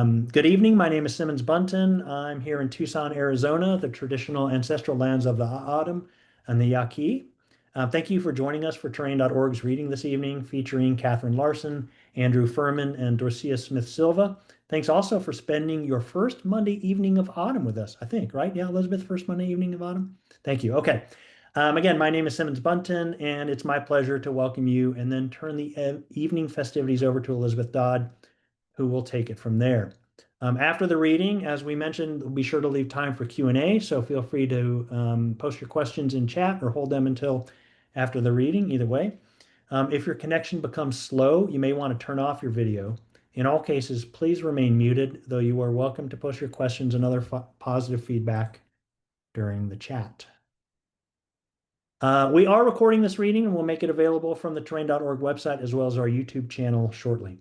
Good evening. My name is Simmons Bunton. I'm here in Tucson, Arizona, the traditional ancestral lands of the A'adam and the Yaqui. Thank you for joining us for Terrain.org's reading this evening, featuring Katherine Larson, Andrew Furman, and Dorsía Smith Silva. Thanks also for spending your first Monday evening of autumn with us, I think, right? Yeah, Elizabeth, first Monday evening of autumn. Thank you. Okay. Again, my name is Simmons Bunton, and it's my pleasure to welcome you and then turn the evening festivities over to Elizabeth Dodd, who will take it from there. After the reading, as we mentioned, we'll be sure to leave time for Q&A, so feel free to post your questions in chat or hold them until after the reading, either way. If your connection becomes slow, you may want to turn off your video. In all cases, please remain muted, though you are welcome to post your questions and other positive feedback during the chat. We are recording this reading and we'll make it available from the terrain.org website as well as our YouTube channel shortly.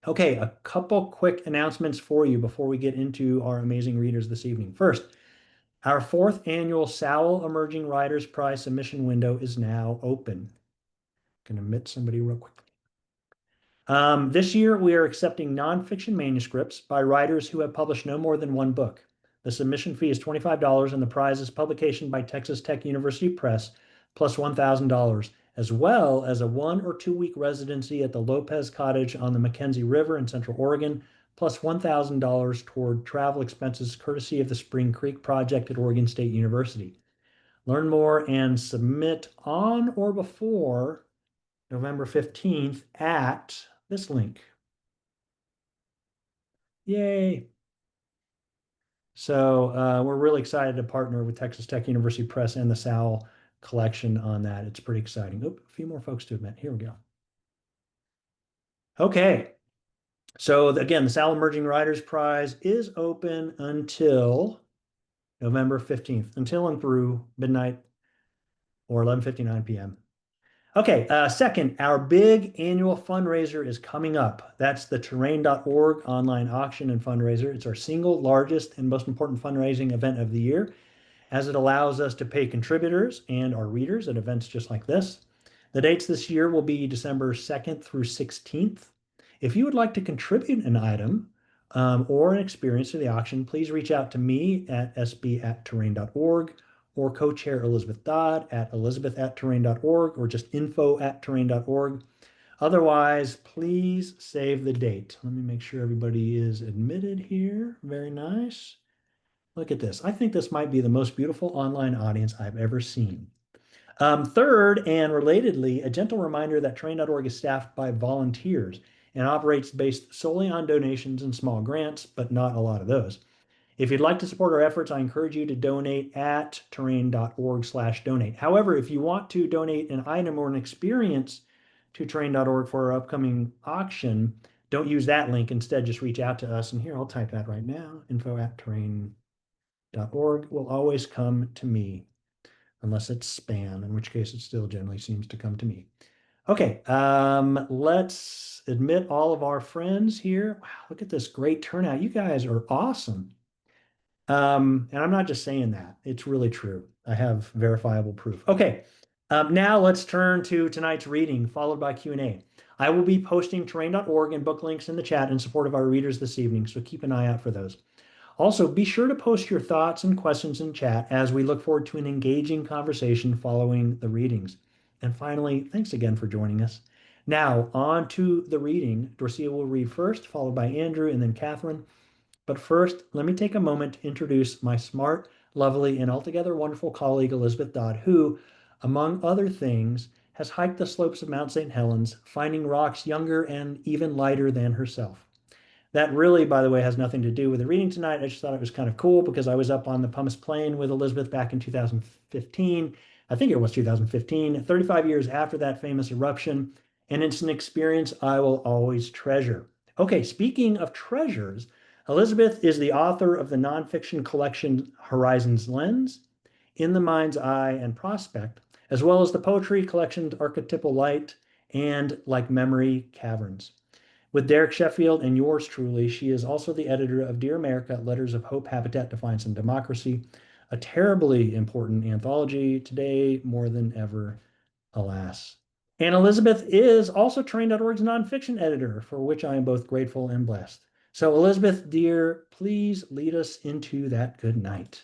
Okay, a couple quick announcements for you before we get into our amazing readers this evening. First, our fourth annual Sowell Emerging Writers Prize submission window is now open. I'm going to admit somebody real quick. This year, we are accepting nonfiction manuscripts by writers who have published no more than one book. The submission fee is $25, and the prize is publication by Texas Tech University Press, plus $1,000, as well as a 1 or 2 week residency at the Lopez Cottage on the Mackenzie River in Central Oregon, plus $1,000 toward travel expenses courtesy of the Spring Creek Project at Oregon State University. Learn more and submit on or before November 15th at this link. Yay. So we're really excited to partner with Texas Tech University Press and the Sowell collection on that. It's pretty exciting. Oop, a few more folks to admit. Here we go. Okay. So again, the Sowell Emerging Writers Prize is open until November 15th, until and through midnight or 11:59 p.m. Okay, second, our big annual fundraiser is coming up. That's the terrain.org online auction and fundraiser. It's our single largest and most important fundraising event of the year, as it allows us to pay contributors and our readers at events just like this. The dates this year will be December 2nd through 16th. If you would like to contribute an item or an experience to the auction, please reach out to me at sb@terrain.org or co-chair Elizabeth Dodd at elizabeth@terrain.org or just info@terrain.org. Otherwise, please save the date. Let me make sure everybody is admitted here. Very nice. Look at this. I think this might be the most beautiful online audience I've ever seen. Third, and relatedly, a gentle reminder that terrain.org is staffed by volunteers and operates based solely on donations and small grants, but not a lot of those. If you'd like to support our efforts, I encourage you to donate at terrain.org/donate. However, if you want to donate an item or an experience to terrain.org for our upcoming auction, don't use that link. Instead, just reach out to us. And here, I'll type that right now. info@terrain.org will always come to me, unless it's spam, in which case it still generally seems to come to me. Okay, let's admit all of our friends here. Wow, look at this great turnout. You guys are awesome. And I'm not just saying that. It's really true. I have verifiable proof. Okay, now let's turn to tonight's reading, followed by Q&A. I will be posting terrain.org and book links in the chat in support of our readers this evening, so keep an eye out for those. Also, be sure to post your thoughts and questions in chat as we look forward to an engaging conversation following the readings. And finally, thanks again for joining us. Now, on to the reading. Dorsía will read first, followed by Andrew, and then Katherine. But first, let me take a moment to introduce my smart, lovely, and altogether wonderful colleague, Elizabeth Dodd, who, among other things, has hiked the slopes of Mount St. Helens, finding rocks younger and even lighter than herself. That really, by the way, has nothing to do with the reading tonight. I just thought it was kind of cool because I was up on the Pumice Plain with Elizabeth back in 2015. I think it was 2015, 35 years after that famous eruption. And it's an experience I will always treasure. Okay, speaking of treasures, Elizabeth is the author of the nonfiction collection Horizons Lens, In the Mind's Eye and Prospect, as well as the poetry collections Archetypal Light and Like Memory Caverns. With Derek Sheffield and yours truly, she is also the editor of Dear America, Letters of Hope, Habitat, Defiance, and Democracy, a terribly important anthology today more than ever, alas. And Elizabeth is also terrain.org's nonfiction editor, for which I am both grateful and blessed. So Elizabeth, dear, please lead us into that good night.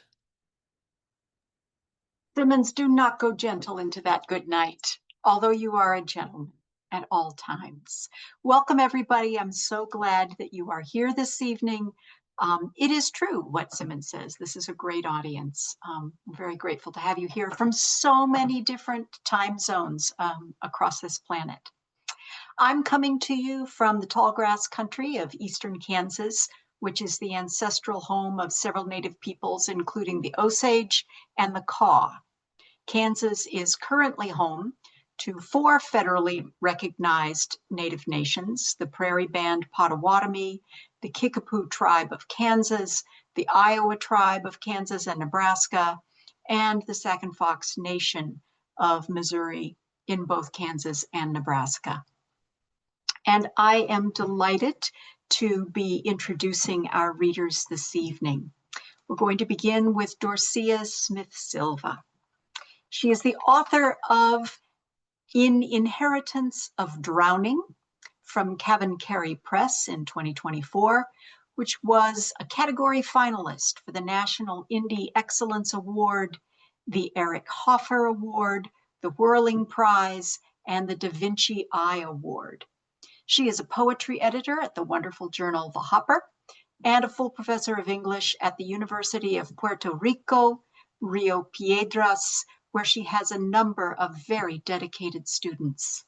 Simmons, do not go gentle into that good night, although you are a gentleman at all times. Welcome, everybody. I'm so glad that you are here this evening. It is true what Simmons says. This is a great audience. I'm very grateful to have you here from so many different time zones across this planet. I'm coming to you from the tallgrass country of eastern Kansas, which is the ancestral home of several Native peoples, including the Osage and the Kaw. Kansas is currently home to 4 federally recognized Native nations: the Prairie Band Potawatomi, the Kickapoo Tribe of Kansas, the Iowa Tribe of Kansas and Nebraska, and the Sac and Fox Nation of Missouri in both Kansas and Nebraska. And I am delighted to be introducing our readers this evening. We're going to begin with Dorsía Smith Silva. She is the author of In Inheritance of Drowning from Cavern Press in 2024, which was a category finalist for the National Indie Excellence Award, the Eric Hoffer Award, the Whirling Prize, and the Da Vinci Eye Award. She is a poetry editor at the wonderful journal The Hopper and a full professor of English at the University of Puerto Rico, Rio Piedras, where she has a number of very dedicated students.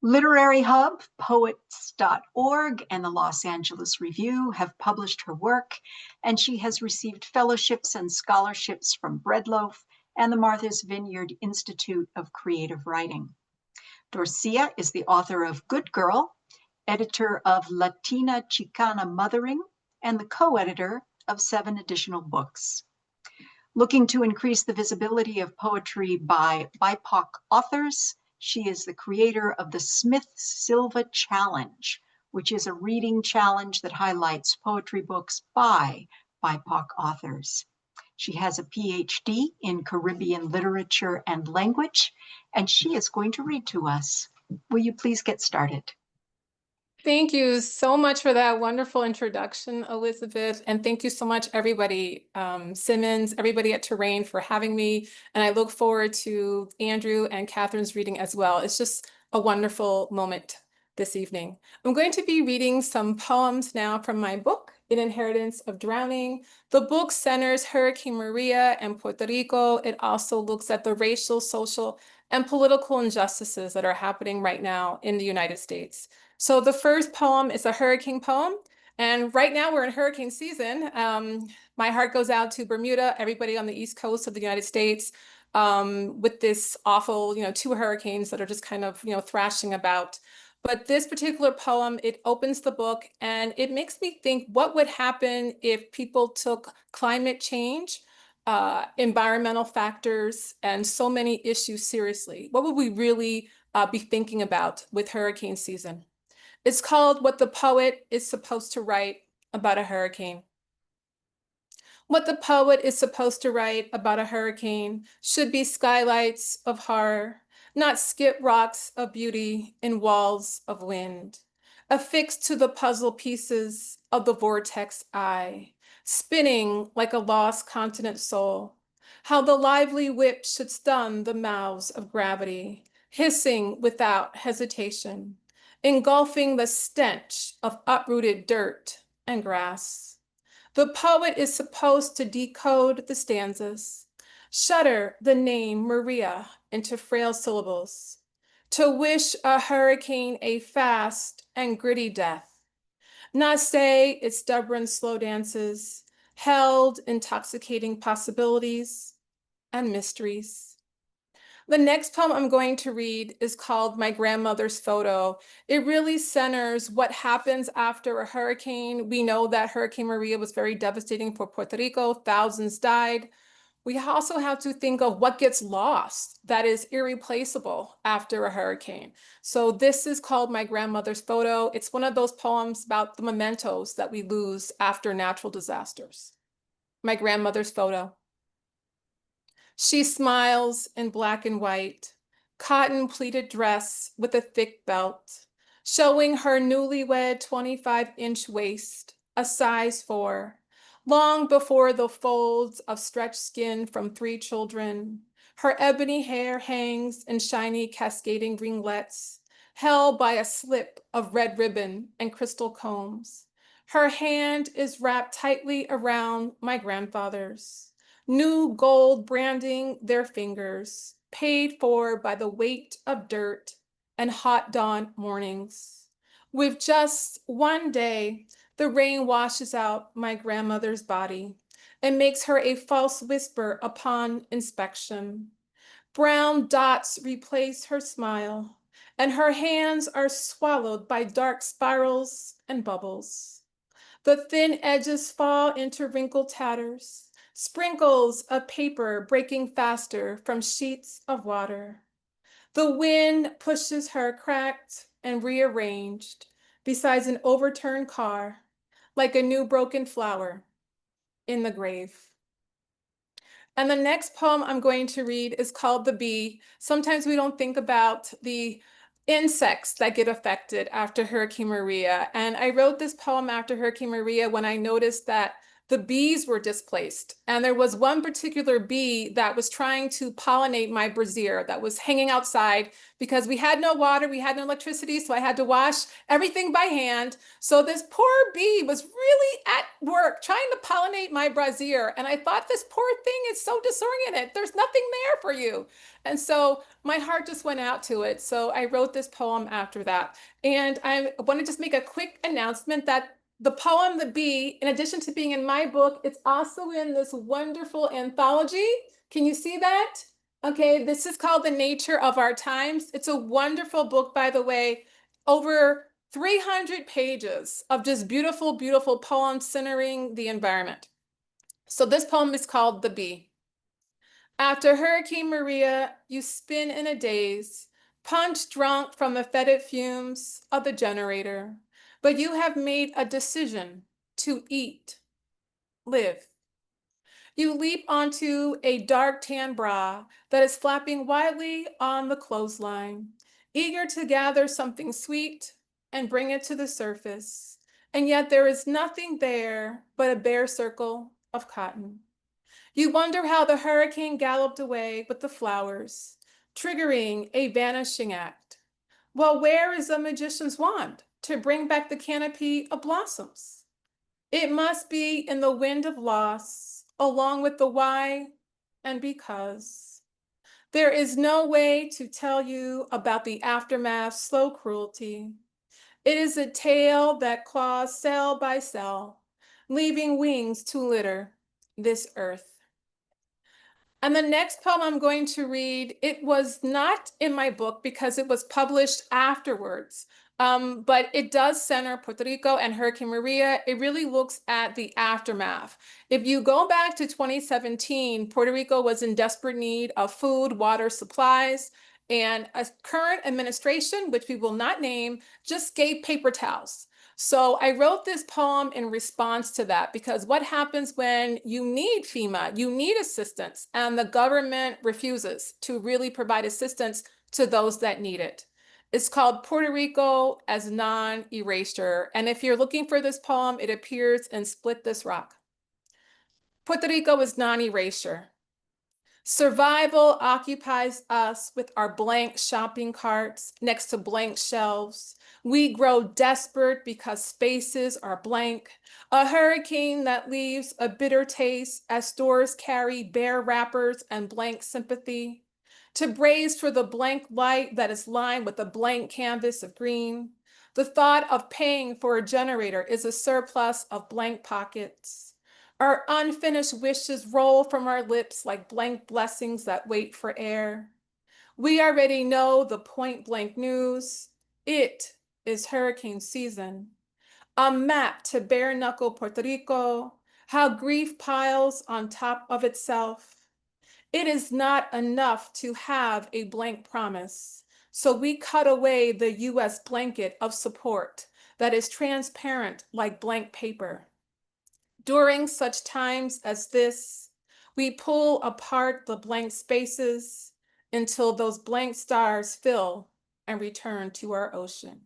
Literary Hub, Poets.org, and the Los Angeles Review have published her work, and she has received fellowships and scholarships from Breadloaf and the Martha's Vineyard Institute of Creative Writing. Dorsía is the author of Good Girl, editor of Latina Chicana Mothering, and the co-editor of 7 additional books. Looking to increase the visibility of poetry by BIPOC authors, she is the creator of the Smith Silva Challenge, which is a reading challenge that highlights poetry books by BIPOC authors. She has a PhD in Caribbean literature and language, and she is going to read to us. Will you please get started? Thank you so much for that wonderful introduction, Elizabeth. And thank you so much, everybody, Simmons, everybody at Terrain for having me. And I look forward to Andrew and Catherine's reading as well. It's just a wonderful moment this evening. I'm going to be reading some poems now from my book, In Inheritance of Drowning. The book centers Hurricane Maria and Puerto Rico. It also looks at the racial, social, and political injustices that are happening right now in the United States. So the first poem is a hurricane poem. And right now we're in hurricane season. My heart goes out to Bermuda, everybody on the East Coast of the United States, with this awful, 2 hurricanes that are just kind of, thrashing about. But this particular poem, it opens the book and it makes me think what would happen if people took climate change, environmental factors, and so many issues seriously. What would we really be thinking about with hurricane season? It's called What the Poet is Supposed to Write About a Hurricane. What the poet is supposed to write about a hurricane should be skylights of horror, not skip rocks of beauty in walls of wind, affixed to the puzzle pieces of the vortex eye, spinning like a lost continent soul. How the lively whip should stun the mouths of gravity, hissing without hesitation, engulfing the stench of uprooted dirt and grass. The poet is supposed to decode the stanzas, shudder the name Maria into frail syllables, to wish a hurricane a fast and gritty death, not say its stubborn slow dances, held intoxicating possibilities and mysteries. The next poem I'm going to read is called My Grandmother's Photo. It really centers what happens after a hurricane. We know that Hurricane Maria was very devastating for Puerto Rico. Thousands died. We also have to think of what gets lost that is irreplaceable after a hurricane. So this is called My Grandmother's Photo. It's one of those poems about the mementos that we lose after natural disasters. My Grandmother's Photo. She smiles in black and white, cotton pleated dress with a thick belt. showing her newlywed 25-inch waist, a size 4, long before the folds of stretched skin from 3 children. Her ebony hair hangs in shiny cascading ringlets, held by a slip of red ribbon and crystal combs. Her hand is wrapped tightly around my grandfather's, new gold branding their fingers, paid for by the weight of dirt and hot dawn mornings. With just one day, the rain washes out my grandmother's body and makes her a false whisper upon inspection. Brown dots replace her smile, and her hands are swallowed by dark spirals and bubbles. The thin edges fall into wrinkled tatters, sprinkles of paper breaking faster from sheets of water. The wind pushes her cracked and rearranged beside an overturned car, like a new broken flower in the grave. And the next poem I'm going to read is called The Bee. Sometimes we don't think about the insects that get affected after Hurricane Maria. And I wrote this poem after Hurricane Maria when I noticed that the bees were displaced. And there was one particular bee that was trying to pollinate my brassiere that was hanging outside because we had no water, we had no electricity, so I had to wash everything by hand. So this poor bee was really at work trying to pollinate my brassiere. And I thought, this poor thing is so disoriented. There's nothing there for you. And so my heart just went out to it. So I wrote this poem after that. And I want to just make a quick announcement that the poem, The Bee, in addition to being in my book, it's also in this wonderful anthology. Can you see that? Okay, this is called The Nature of Our Times. It's a wonderful book, by the way, over 300 pages of just beautiful, beautiful poems centering the environment. So this poem is called The Bee. After Hurricane Maria, you spin in a daze, punch drunk from the fetid fumes of the generator. But you have made a decision to eat, live. You leap onto a dark tan bra that is flapping wildly on the clothesline, eager to gather something sweet and bring it to the surface. And yet there is nothing there but a bare circle of cotton. You wonder how the hurricane galloped away with the flowers, triggering a vanishing act. Well, where is the magician's wand to bring back the canopy of blossoms? It must be in the wind of loss, along with the why and because. There is no way to tell you about the aftermath's slow cruelty. It is a tale that claws cell by cell, leaving wings to litter this earth. And the next poem I'm going to read, it was not in my book because it was published afterwards, but it does center Puerto Rico and Hurricane Maria. It really looks at the aftermath. If you go back to 2017, Puerto Rico was in desperate need of food, water, supplies, and a current administration, which we will not name, just gave paper towels. So I wrote this poem in response to that, because what happens when you need FEMA, you need assistance, and the government refuses to really provide assistance to those that need it. It's called Puerto Rico as Non-Erasure. And if you're looking for this poem, it appears in Split This Rock. Puerto Rico is non-erasure. Survival occupies us with our blank shopping carts next to blank shelves. We grow desperate because spaces are blank. A hurricane that leaves a bitter taste as stores carry bare wrappers and blank sympathy. To brace for the blank light that is lined with a blank canvas of green. The thought of paying for a generator is a surplus of blank pockets. Our unfinished wishes roll from our lips like blank blessings that wait for air. We already know the point blank news. It is hurricane season. A map to bare knuckle Puerto Rico, how grief piles on top of itself. It is not enough to have a blank promise. So we cut away the US blanket of support that is transparent like blank paper. During such times as this, we pull apart the blank spaces until those blank stars fill and return to our ocean.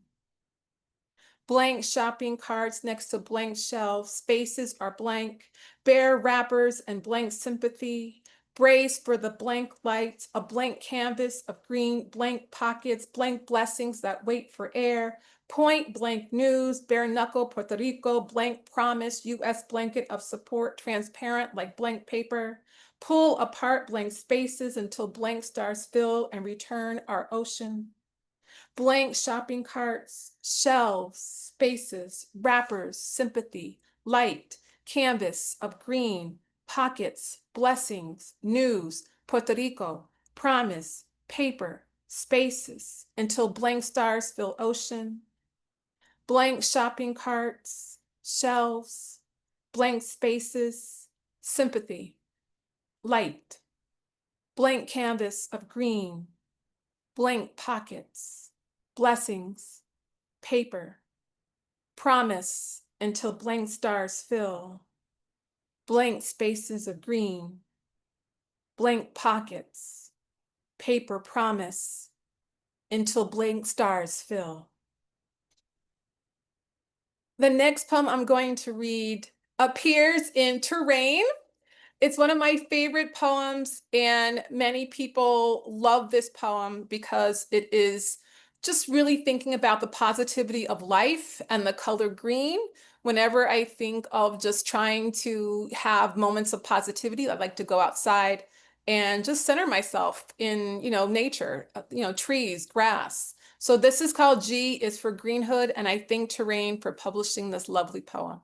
Blank shopping carts next to blank shelves. Spaces are blank. Bare wrappers and blank sympathy. Brace for the blank lights, a blank canvas of green, blank pockets, blank blessings that wait for air. Point blank news, bare knuckle, Puerto Rico, blank promise, US blanket of support, transparent like blank paper. Pull apart blank spaces until blank stars fill and return our ocean. Blank shopping carts, shelves, spaces, wrappers, sympathy, light, canvas of green, pockets, blessings, news, Puerto Rico, promise, paper, spaces, until blank stars fill ocean. Blank shopping carts, shelves, blank spaces, sympathy, light, blank canvas of green, blank pockets, blessings, paper, promise until blank stars fill, blank spaces of green, blank pockets, paper, promise until blank stars fill. The next poem I'm going to read appears in Terrain. It's one of my favorite poems, and many people love this poem because it is just really thinking about the positivity of life and the color green. Whenever I think of just trying to have moments of positivity, I like to go outside and just center myself in, nature, trees, grass. So this is called G is for Greenhood, and I thank Terrain for publishing this lovely poem.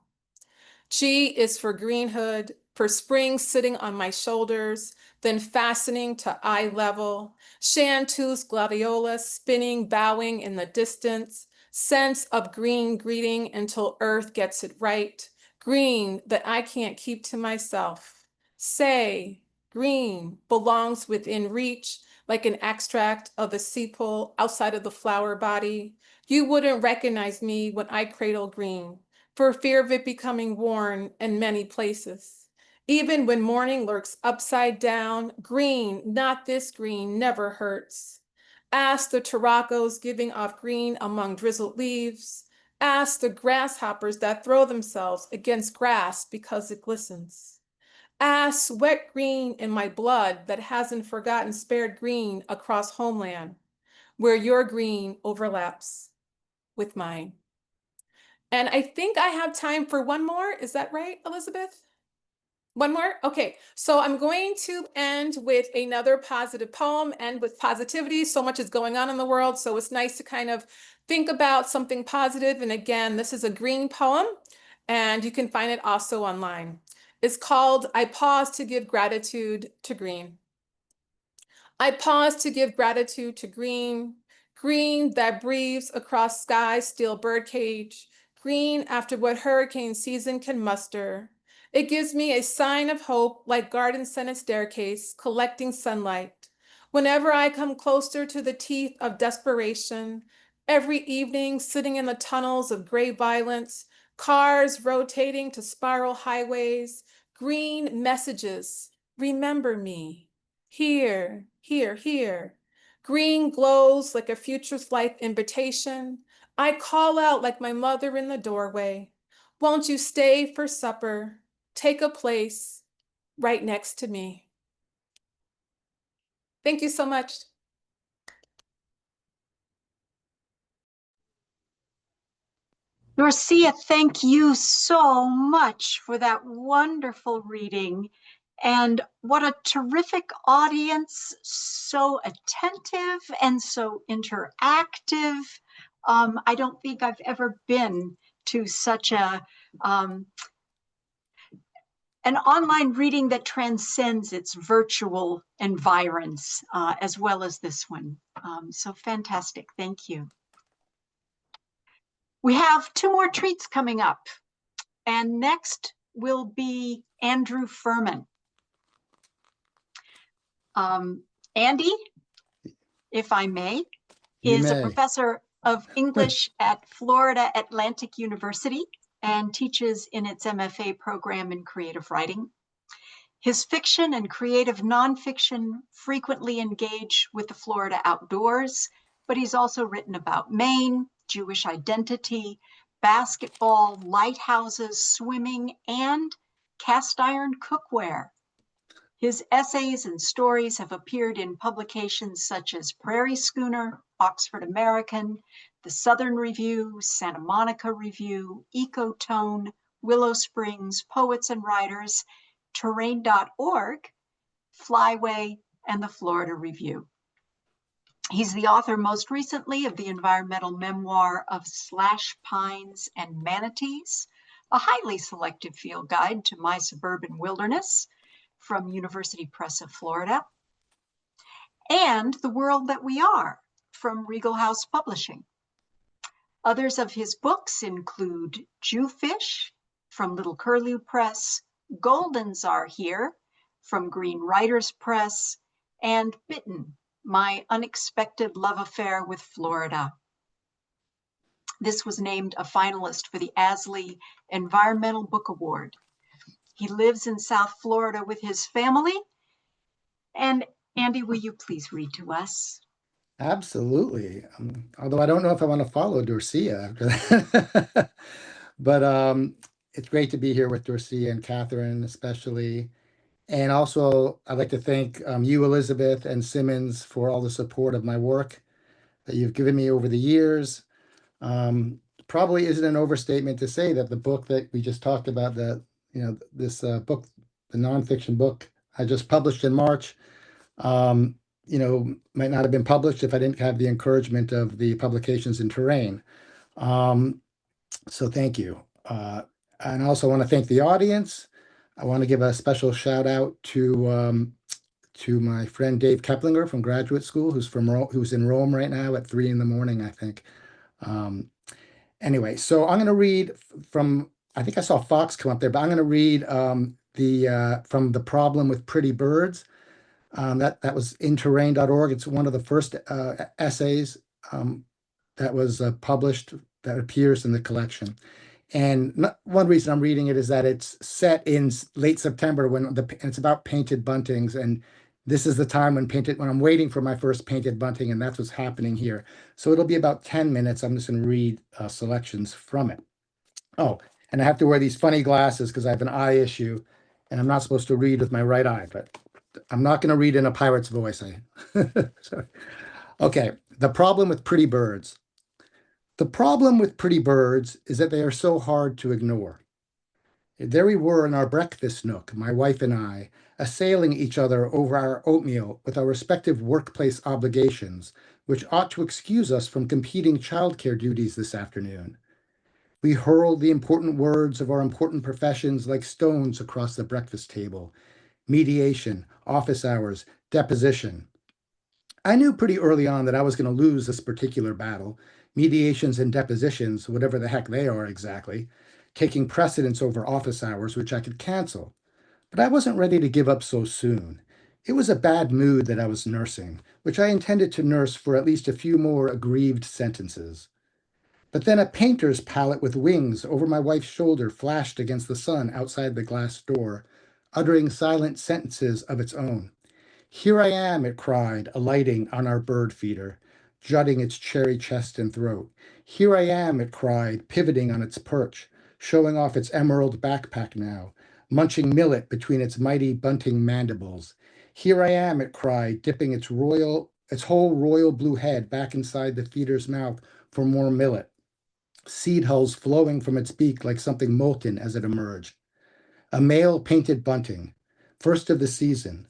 G is for greenhood, for spring sitting on my shoulders, then fastening to eye level, chanteuse gladiola spinning, bowing in the distance, sense of green greeting until earth gets it right, green that I can't keep to myself. Say, green belongs within reach, like an extract of the sepal outside of the flower body. You wouldn't recognize me when I cradle green, for fear of it becoming worn in many places. Even when morning lurks upside down, green, not this green, never hurts. Ask the taracos giving off green among drizzled leaves. Ask the grasshoppers that throw themselves against grass because it glistens. Ask wet green in my blood that hasn't forgotten spared green across homeland, where your green overlaps with mine. And I think I have time for one more. Is that right, Elizabeth? One more? Okay, so I'm going to end with another positive poem and with positivity. So much is going on in the world, so it's nice to kind of think about something positive. And again, this is a green poem, and you can find it also online. It's called I Pause to Give Gratitude to Green. I pause to give gratitude to green, green that breathes across sky's steel birdcage, green after what hurricane season can muster. It gives me a sign of hope like garden senate staircase collecting sunlight. Whenever I come closer to the teeth of desperation, every evening sitting in the tunnels of gray violence, cars rotating to spiral highways, green messages, remember me. Here, here, here. Green glows like a future's life invitation. I call out like my mother in the doorway. Won't you stay for supper? Take a place right next to me. Thank you so much. Dorsía, thank you so much for that wonderful reading. And what a terrific audience, so attentive and so interactive. I don't think I've ever been to such an online reading that transcends its virtual environs, as well as this one. So fantastic, thank you. We have two more treats coming up, and next will be Andrew Furman. Andy, if I may, is a professor of English at Florida Atlantic University and teaches in its MFA program in creative writing. His fiction and creative nonfiction frequently engage with the Florida outdoors, but he's also written about Maine, Jewish identity, basketball, lighthouses, swimming, and cast iron cookware. His essays and stories have appeared in publications such as Prairie Schooner, Oxford American, the Southern Review, Santa Monica Review, Ecotone, Willow Springs, Poets and Writers, Terrain.org, Flyway, and the Florida Review. He's the author most recently of the environmental memoir of Slash Pines and Manatees, a highly selective field guide to my suburban wilderness, from University Press of Florida, and The World That We Are from Regal House Publishing. Others of his books include Jewfish from Little Curlew Press, Goldens Are Here from Green Writers Press, and Bitten, My Unexpected Love Affair with Florida. This was named a finalist for the Asley Environmental Book Award. He lives in South Florida with his family. And Andy, will you please read to us? Absolutely. Although I don't know if I want to follow Dorsía after that. But it's great to be here with Dorsía and Katherine, especially. And also, I'd like to thank you, Elizabeth, and Simmons for all the support of my work that you've given me over the years. Probably isn't an overstatement to say that the book that we just talked about, this book, the nonfiction book I just published in March, might not have been published if I didn't have the encouragement of the publications in Terrain. So thank you. And I also want to thank the audience. I want to give a special shout out to my friend Dave Keplinger from graduate school, who's in Rome right now at 3 a.m, I think. Anyway, so I'm going to read from, I think I saw Fox come up there, but I'm going to read from The Problem with Pretty Birds. That was in terrain.org. It's one of the first essays that was published that appears in the collection. And one reason I'm reading it is that it's set in late September and it's about painted buntings. And this is the time when I'm waiting for my first painted bunting, and that's what's happening here. So it'll be about 10 minutes. I'm just going to read selections from it. Oh, and I have to wear these funny glasses because I have an eye issue, and I'm not supposed to read with my right eye, but I'm not going to read in a pirate's voice. Sorry. Okay, The Problem with Pretty Birds. The problem with pretty birds is that they are so hard to ignore. There we were in our breakfast nook, my wife and I, assailing each other over our oatmeal with our respective workplace obligations, which ought to excuse us from competing childcare duties this afternoon. We hurled the important words of our important professions like stones across the breakfast table. Mediation, office hours, deposition. I knew pretty early on that I was going to lose this particular battle, mediations and depositions, whatever the heck they are exactly, taking precedence over office hours, which I could cancel. But I wasn't ready to give up so soon. It was a bad mood that I was nursing, which I intended to nurse for at least a few more aggrieved sentences. But then a painter's palette with wings over my wife's shoulder flashed against the sun outside the glass door, uttering silent sentences of its own. Here I am, it cried, alighting on our bird feeder, jutting its cherry chest and throat. Here I am, it cried, pivoting on its perch, showing off its emerald backpack now, munching millet between its mighty bunting mandibles. Here I am, it cried, dipping its whole royal blue head back inside the feeder's mouth for more millet, seed hulls flowing from its beak like something molten as it emerged. A male painted bunting, first of the season.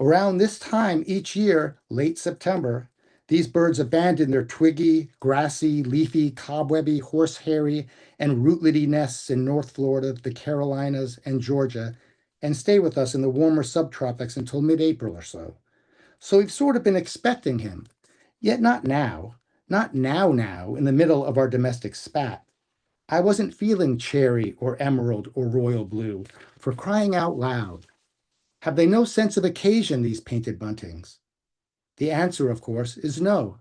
Around this time each year, late September, these birds abandon their twiggy, grassy, leafy, cobwebby, horsehairy, and rootletty nests in North Florida, the Carolinas, and Georgia, and stay with us in the warmer subtropics until mid-April or so. So we've sort of been expecting him, yet not now, in the middle of our domestic spat. I wasn't feeling cherry or emerald or royal blue, for crying out loud. Have they no sense of occasion, these painted buntings? The answer, of course, is no.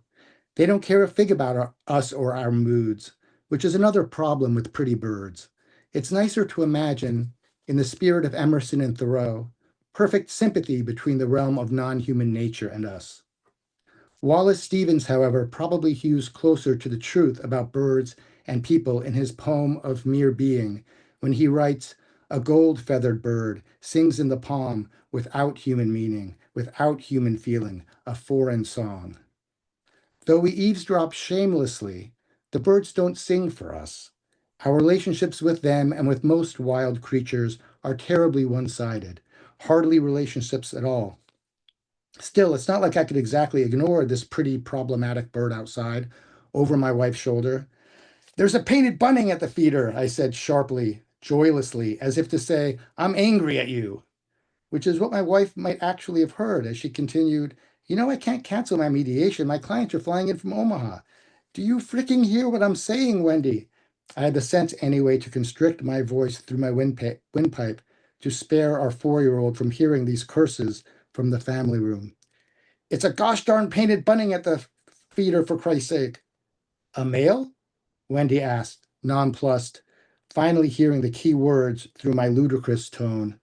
They don't care a fig about us or our moods, which is another problem with pretty birds. It's nicer to imagine, in the spirit of Emerson and Thoreau, perfect sympathy between the realm of non-human nature and us. Wallace Stevens, however, probably hews closer to the truth about birds and people in his poem of mere being, when he writes, "A gold-feathered bird sings in the palm without human meaning, without human feeling, a foreign song." Though we eavesdrop shamelessly, the birds don't sing for us. Our relationships with them and with most wild creatures are terribly one-sided, hardly relationships at all. Still, it's not like I could exactly ignore this pretty problematic bird outside, over my wife's shoulder. "There's a painted bunting at the feeder," I said sharply, joylessly, as if to say, "I'm angry at you," which is what my wife might actually have heard as she continued, "You know, I can't cancel my mediation. My clients are flying in from Omaha. Do you fricking hear what I'm saying, Wendy?" I had the sense anyway to constrict my voice through my windpipe to spare our 4-year-old from hearing these curses from the family room. "It's a gosh darn painted bunting at the feeder, for Christ's sake." "A male?" Wendy asked, nonplussed, finally hearing the key words through my ludicrous tone.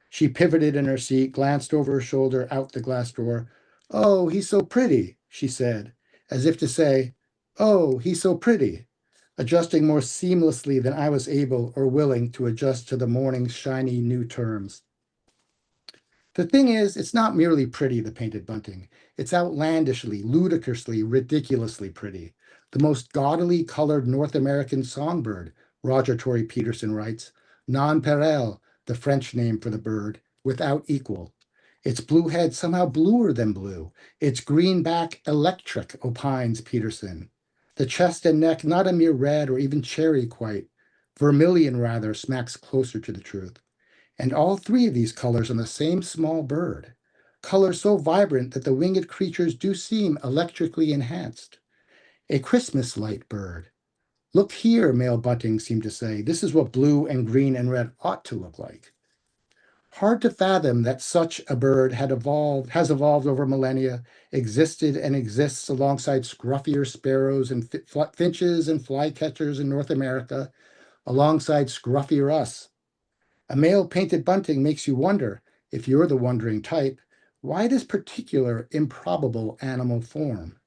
She pivoted in her seat, glanced over her shoulder out the glass door. "Oh, he's so pretty," she said, as if to say, "Oh, he's so pretty," adjusting more seamlessly than I was able or willing to adjust to the morning's shiny new terms. The thing is, it's not merely pretty, the painted bunting. It's outlandishly, ludicrously, ridiculously pretty. The most gaudily colored North American songbird, Roger Torrey Peterson writes, nonpareil, the French name for the bird, without equal. Its blue head somehow bluer than blue. Its green back electric, opines Peterson. The chest and neck not a mere red or even cherry quite. Vermilion, rather, smacks closer to the truth. And all three of these colors on the same small bird. Colors so vibrant that the winged creatures do seem electrically enhanced. A Christmas light bird. "Look here," male buntings seem to say, "this is what blue and green and red ought to look like." Hard to fathom that such a bird has evolved over millennia, existed and exists alongside scruffier sparrows and finches and flycatchers in North America, alongside scruffier us. A male painted bunting makes you wonder, if you're the wondering type, why this particular improbable animal form?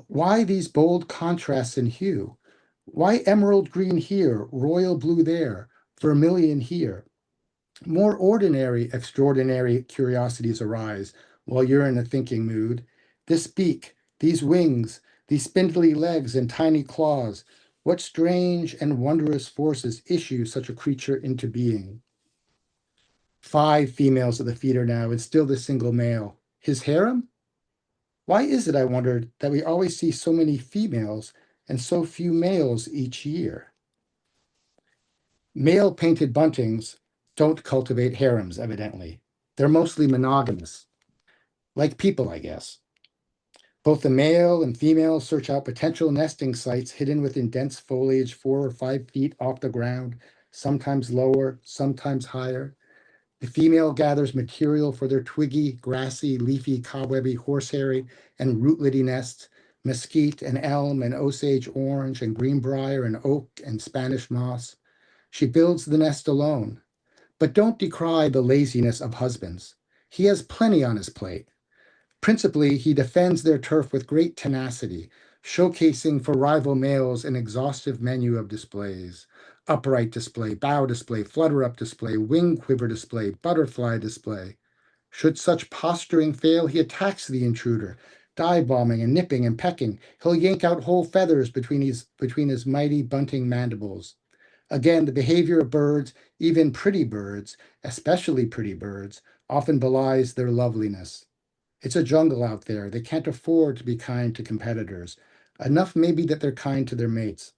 Why these bold contrasts in hue? Why emerald green here, royal blue there, vermilion here? More ordinary, extraordinary curiosities arise while you're in a thinking mood. This beak, these wings, these spindly legs and tiny claws, what strange and wondrous forces issue such a creature into being? 5 females at the feeder now, and still the single male. His harem? Why is it, I wondered, that we always see so many females and so few males each year? Male painted buntings don't cultivate harems, evidently. They're mostly monogamous. Like people, I guess. Both the male and female search out potential nesting sites hidden within dense foliage 4 or 5 feet off the ground, sometimes lower, sometimes higher. The female gathers material for their twiggy, grassy, leafy, cobwebby, horsehairy, and rootlety nests, mesquite and elm and osage orange and greenbrier and oak and Spanish moss. She builds the nest alone. But don't decry the laziness of husbands. He has plenty on his plate. Principally, he defends their turf with great tenacity, showcasing for rival males an exhaustive menu of displays. Upright display, bow display, flutter up display, wing quiver display, butterfly display. Should such posturing fail, he attacks the intruder, dive bombing and nipping and pecking. He'll yank out whole feathers between his mighty bunting mandibles. Again, the behavior of birds, even pretty birds, especially pretty birds, often belies their loveliness. It's a jungle out there. They can't afford to be kind to competitors. Enough maybe that they're kind to their mates.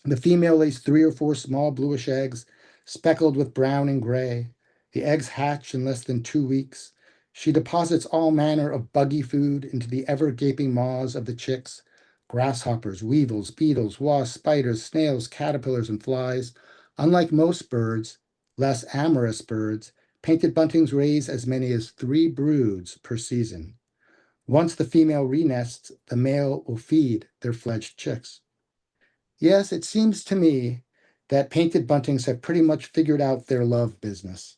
The female lays 3 or 4 small bluish eggs, speckled with brown and gray. The eggs hatch in less than 2 weeks. She deposits all manner of buggy food into the ever-gaping maws of the chicks. Grasshoppers, weevils, beetles, wasps, spiders, snails, caterpillars, and flies. Unlike most birds, less amorous birds, painted buntings raise as many as 3 broods per season. Once the female renests, the male will feed their fledged chicks. Yes, it seems to me that painted buntings have pretty much figured out their love business.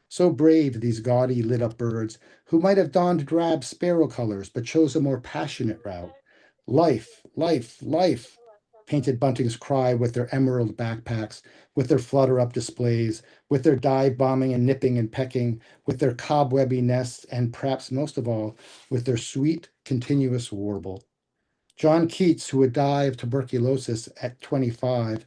So brave, these gaudy lit up birds, who might have donned drab sparrow colors, but chose a more passionate route. Life, life, life. painted buntings cry with their emerald backpacks, with their flutter-up displays, with their dive bombing and nipping and pecking, with their cobwebby nests, and perhaps most of all, with their sweet, continuous warble. John Keats, who would die of tuberculosis at 25,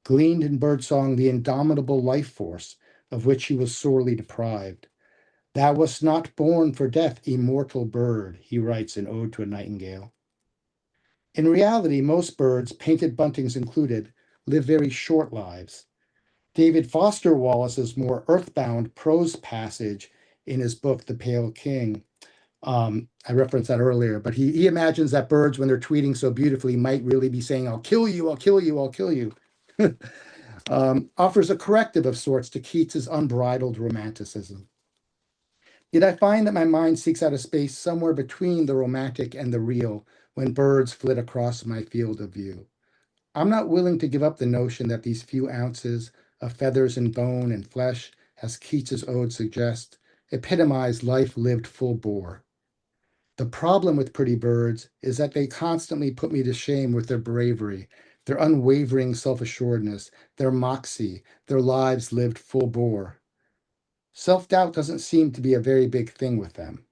gleaned in birdsong the indomitable life force of which he was sorely deprived. Thou wast not born for death, immortal bird, he writes in Ode to a Nightingale. In reality, most birds, painted buntings included, live very short lives. David Foster Wallace's more earthbound prose passage in his book, The Pale King, I referenced that earlier, but he imagines that birds, when they're tweeting so beautifully, might really be saying, I'll kill you, I'll kill you, I'll kill you. Offers a corrective of sorts to Keats's unbridled romanticism. Yet I find that my mind seeks out a space somewhere between the romantic and the real when birds flit across my field of view. I'm not willing to give up the notion that these few ounces of feathers and bone and flesh, as Keats's ode suggests, epitomize life lived full bore. The problem with pretty birds is that they constantly put me to shame with their bravery, their unwavering self-assuredness, their moxie, their lives lived full bore. Self-doubt doesn't seem to be a very big thing with them.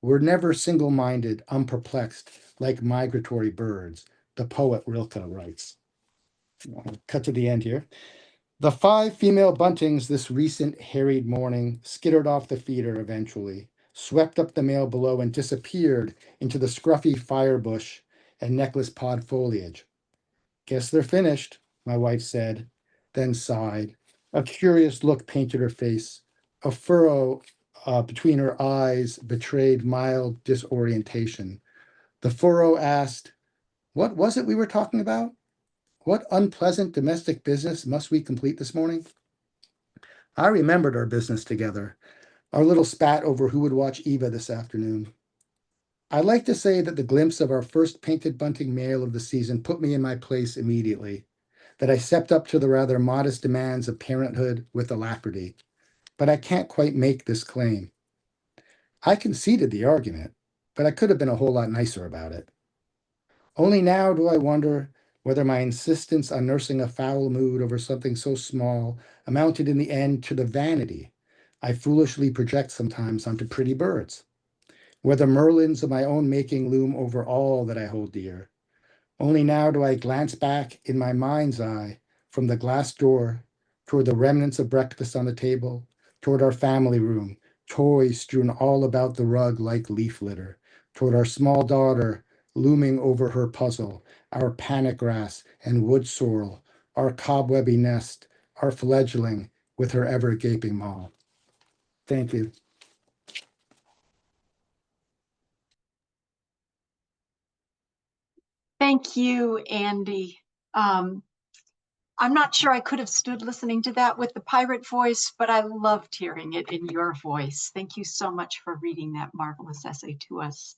We're never single-minded, unperplexed, like migratory birds, the poet Rilke writes. I'll cut to the end here. The 5 female buntings this recent harried morning skittered off the feeder eventually, swept up the male below and disappeared into the scruffy firebush and necklace pod foliage. Guess they're finished, my wife said, then sighed. A curious look painted her face. A furrow between her eyes betrayed mild disorientation. The furrow asked, what was it we were talking about? What unpleasant domestic business must we complete this morning? I remembered our business together, our little spat over who would watch Eva this afternoon. I like to say that the glimpse of our first painted bunting male of the season put me in my place immediately, that I stepped up to the rather modest demands of parenthood with alacrity. But I can't quite make this claim. I conceded the argument, but I could have been a whole lot nicer about it. Only now do I wonder whether my insistence on nursing a foul mood over something so small amounted in the end to the vanity I foolishly project sometimes onto pretty birds, whether merlins of my own making loom over all that I hold dear. Only now do I glance back in my mind's eye from the glass door toward the remnants of breakfast on the table, toward our family room, toys strewn all about the rug like leaf litter, toward our small daughter looming over her puzzle, our panic grass and wood sorrel, our cobwebby nest, our fledgling with her ever gaping maw. Thank you. Thank you, Andy. I'm not sure I could have stood listening to that with the pirate voice, but I loved hearing it in your voice. Thank you so much for reading that marvelous essay to us.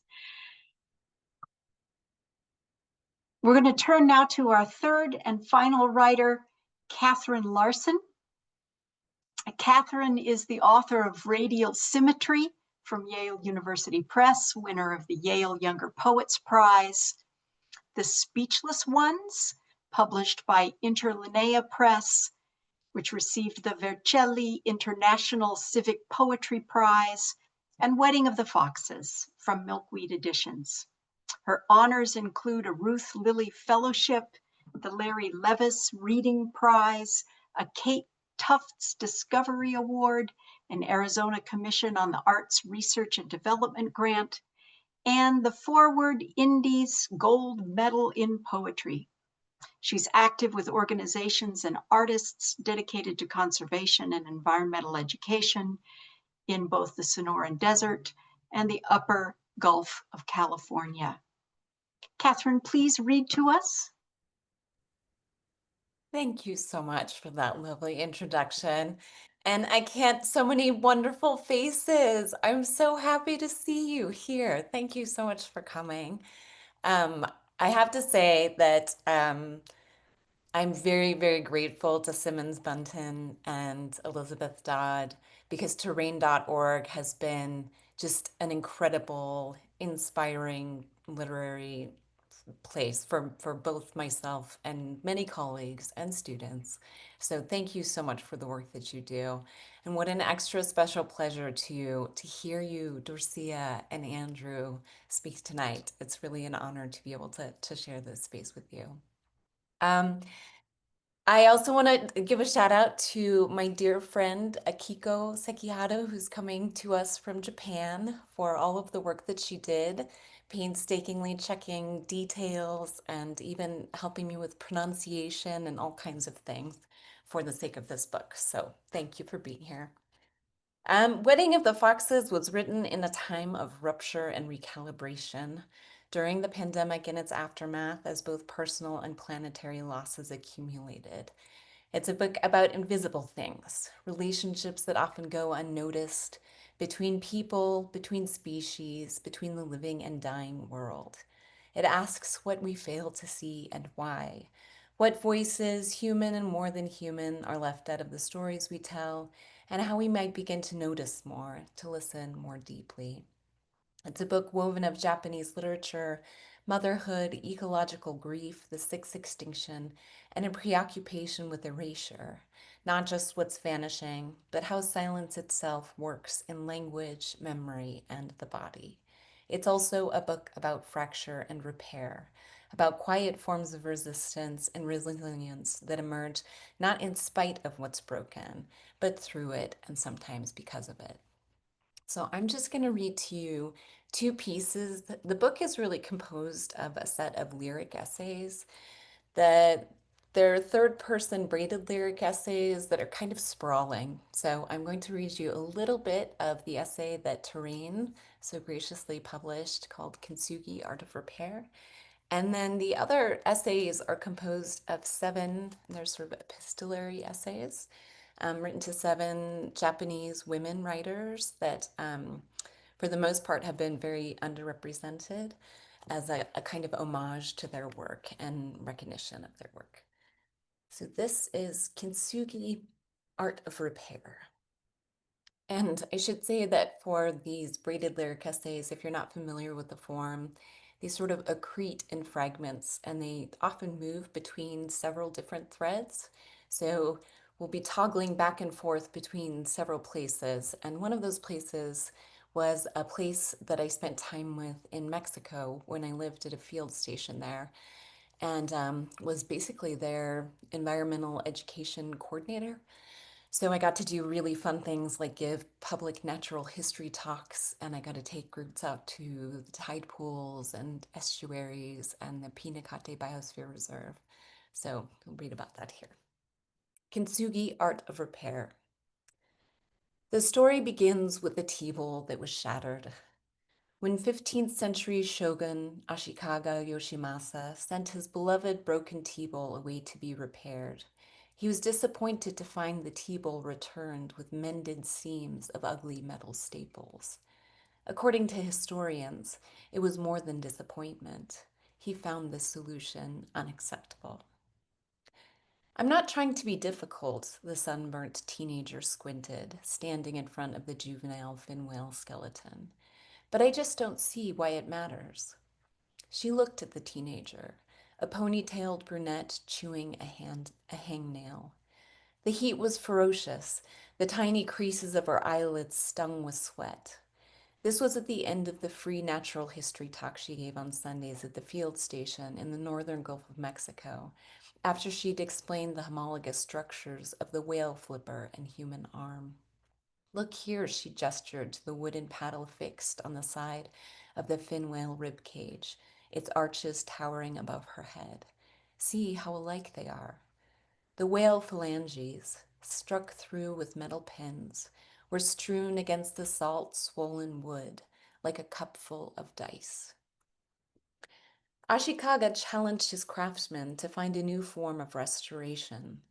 We're going to turn now to our third and final writer, Katherine Larson. Katherine is the author of Radial Symmetry from Yale University Press, winner of the Yale Younger Poets Prize. The Speechless Ones, published by Interlinea Press, which received the Vercelli International Civic Poetry Prize, and Wedding of the Foxes from Milkweed Editions. Her honors include a Ruth Lilly Fellowship, the Larry Levis Reading Prize, a Kate Tufts Discovery Award, an Arizona Commission on the Arts Research and Development Grant, and the Foreword Indies Gold Medal in Poetry. She's active with organizations and artists dedicated to conservation and environmental education in both the Sonoran Desert and the Upper Gulf of California. Katherine, please read to us. Thank you so much for that lovely introduction. And so many wonderful faces. I'm so happy to see you here. Thank you so much for coming. I have to say that I'm very, very grateful to Simmons Bunton and Elizabeth Dodd because terrain.org has been just an incredible, inspiring literary place for both myself and many colleagues and students. So thank you so much for the work that you do. And what an extra special pleasure to hear you, Dorsía and Andrew, speak tonight. It's really an honor to be able to share this space with you. I also want to give a shout out to my dear friend Akiko Sekihado, who's coming to us from Japan, for all of the work that she did, painstakingly checking details and even helping me with pronunciation and all kinds of things for the sake of this book. So thank you for being here. Wedding of the Foxes was written in a time of rupture and recalibration during the pandemic and its aftermath, as both personal and planetary losses accumulated. It's a book about invisible things, relationships that often go unnoticed between people, between species, between the living and dying world. It asks what we fail to see and why. What voices, human and more than human, are left out of the stories we tell, and how we might begin to notice more, to listen more deeply. It's a book woven of Japanese literature, motherhood, ecological grief, the sixth extinction, and a preoccupation with erasure, not just what's vanishing, but how silence itself works in language, memory, and the body. It's also a book about fracture and repair, about quiet forms of resistance and resilience that emerge not in spite of what's broken, but through it and sometimes because of it. So I'm just going to read to you two pieces. The book is really composed of a set of lyric essays that they're third-person braided lyric essays that are kind of sprawling. So I'm going to read you a little bit of the essay that Terrain so graciously published called Kintsugi, Art of Repair. And then the other essays are composed of 7, they're sort of epistolary essays, written to 7 Japanese women writers that, for the most part, have been very underrepresented as a kind of homage to their work and recognition of their work. So this is Kintsugi, Art of Repair. And I should say that for these braided lyric essays, if you're not familiar with the form, they sort of accrete in fragments and they often move between several different threads. So we'll be toggling back and forth between several places. And one of those places was a place that I spent time with in Mexico when I lived at a field station there, and was basically their environmental education coordinator. So I got to do really fun things like give public natural history talks, and I got to take groups out to the tide pools and estuaries and the Pinacate Biosphere Reserve. So we'll read about that here. Kintsugi, Art of Repair. The story begins with a tea bowl that was shattered. When 15th century shogun Ashikaga Yoshimasa sent his beloved broken tea bowl away to be repaired, he was disappointed to find the tea bowl returned with mended seams of ugly metal staples. According to historians, it was more than disappointment. He found the solution unacceptable. I'm not trying to be difficult, the sunburnt teenager squinted, standing in front of the juvenile fin whale skeleton. But I just don't see why it matters. She looked at the teenager, a ponytailed brunette chewing a hangnail. The heat was ferocious. The tiny creases of her eyelids stung with sweat. This was at the end of the free natural history talk she gave on Sundays at the field station in the northern Gulf of Mexico, after she'd explained the homologous structures of the whale flipper and human arm. Look here, she gestured to the wooden paddle fixed on the side of the fin whale rib cage, its arches towering above her head. See how alike they are. The whale phalanges, struck through with metal pins, were strewn against the salt, swollen wood like a cupful of dice. Ashikaga challenged his craftsmen to find a new form of restoration.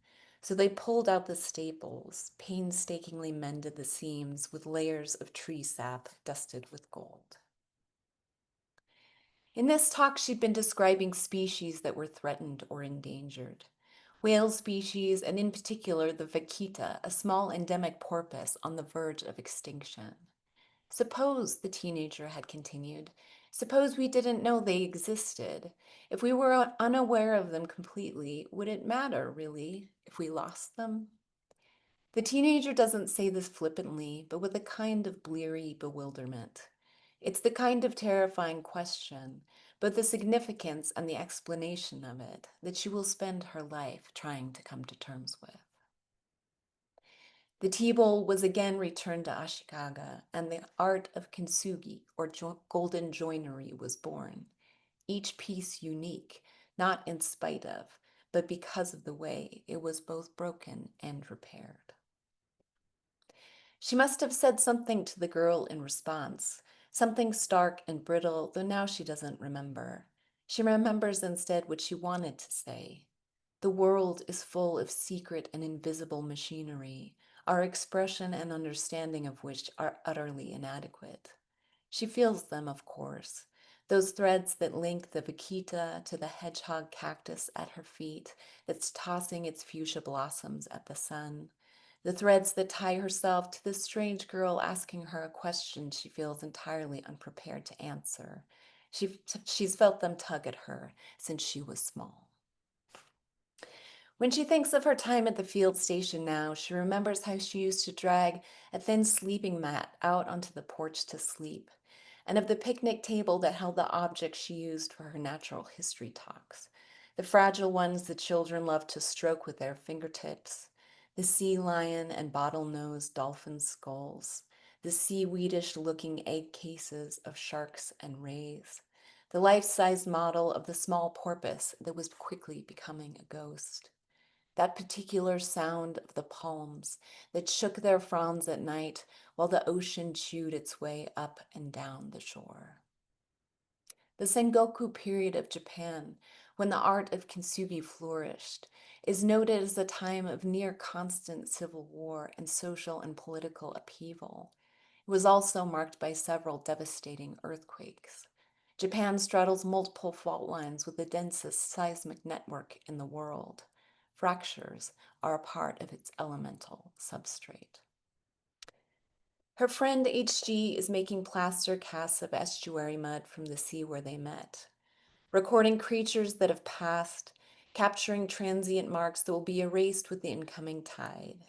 So they pulled out the staples, painstakingly mended the seams with layers of tree sap dusted with gold. In this talk, she'd been describing species that were threatened or endangered. Whale species, and in particular the vaquita, a small endemic porpoise on the verge of extinction. Suppose, the teenager had continued, Suppose we didn't know they existed. If we were unaware of them completely, would it matter, really, if we lost them? The teenager doesn't say this flippantly, but with a kind of bleary bewilderment. It's the kind of terrifying question, both the significance and the explanation of it, that she will spend her life trying to come to terms with. The tea bowl was again returned to Ashikaga, and the art of kintsugi, or golden joinery, was born, each piece unique, not in spite of, but because of the way it was both broken and repaired. She must have said something to the girl in response, something stark and brittle, though now she doesn't remember. She remembers instead what she wanted to say. The world is full of secret and invisible machinery, our expression and understanding of which are utterly inadequate. She feels them, of course, those threads that link the vaquita to the hedgehog cactus at her feet that's tossing its fuchsia blossoms at the sun, the threads that tie herself to this strange girl asking her a question she feels entirely unprepared to answer. She's felt them tug at her since she was small. When she thinks of her time at the field station now, she remembers how she used to drag a thin sleeping mat out onto the porch to sleep, and of the picnic table that held the objects she used for her natural history talks, the fragile ones the children loved to stroke with their fingertips, the sea lion and bottle-nosed dolphin skulls, the seaweedish-looking egg cases of sharks and rays, the life-size model of the small porpoise that was quickly becoming a ghost. That particular sound of the palms that shook their fronds at night while the ocean chewed its way up and down the shore. The Sengoku period of Japan, when the art of kintsugi flourished, is noted as a time of near constant civil war and social and political upheaval. It was also marked by several devastating earthquakes. Japan straddles multiple fault lines with the densest seismic network in the world. Fractures are a part of its elemental substrate. Her friend HG is making plaster casts of estuary mud from the sea where they met, recording creatures that have passed, capturing transient marks that will be erased with the incoming tide.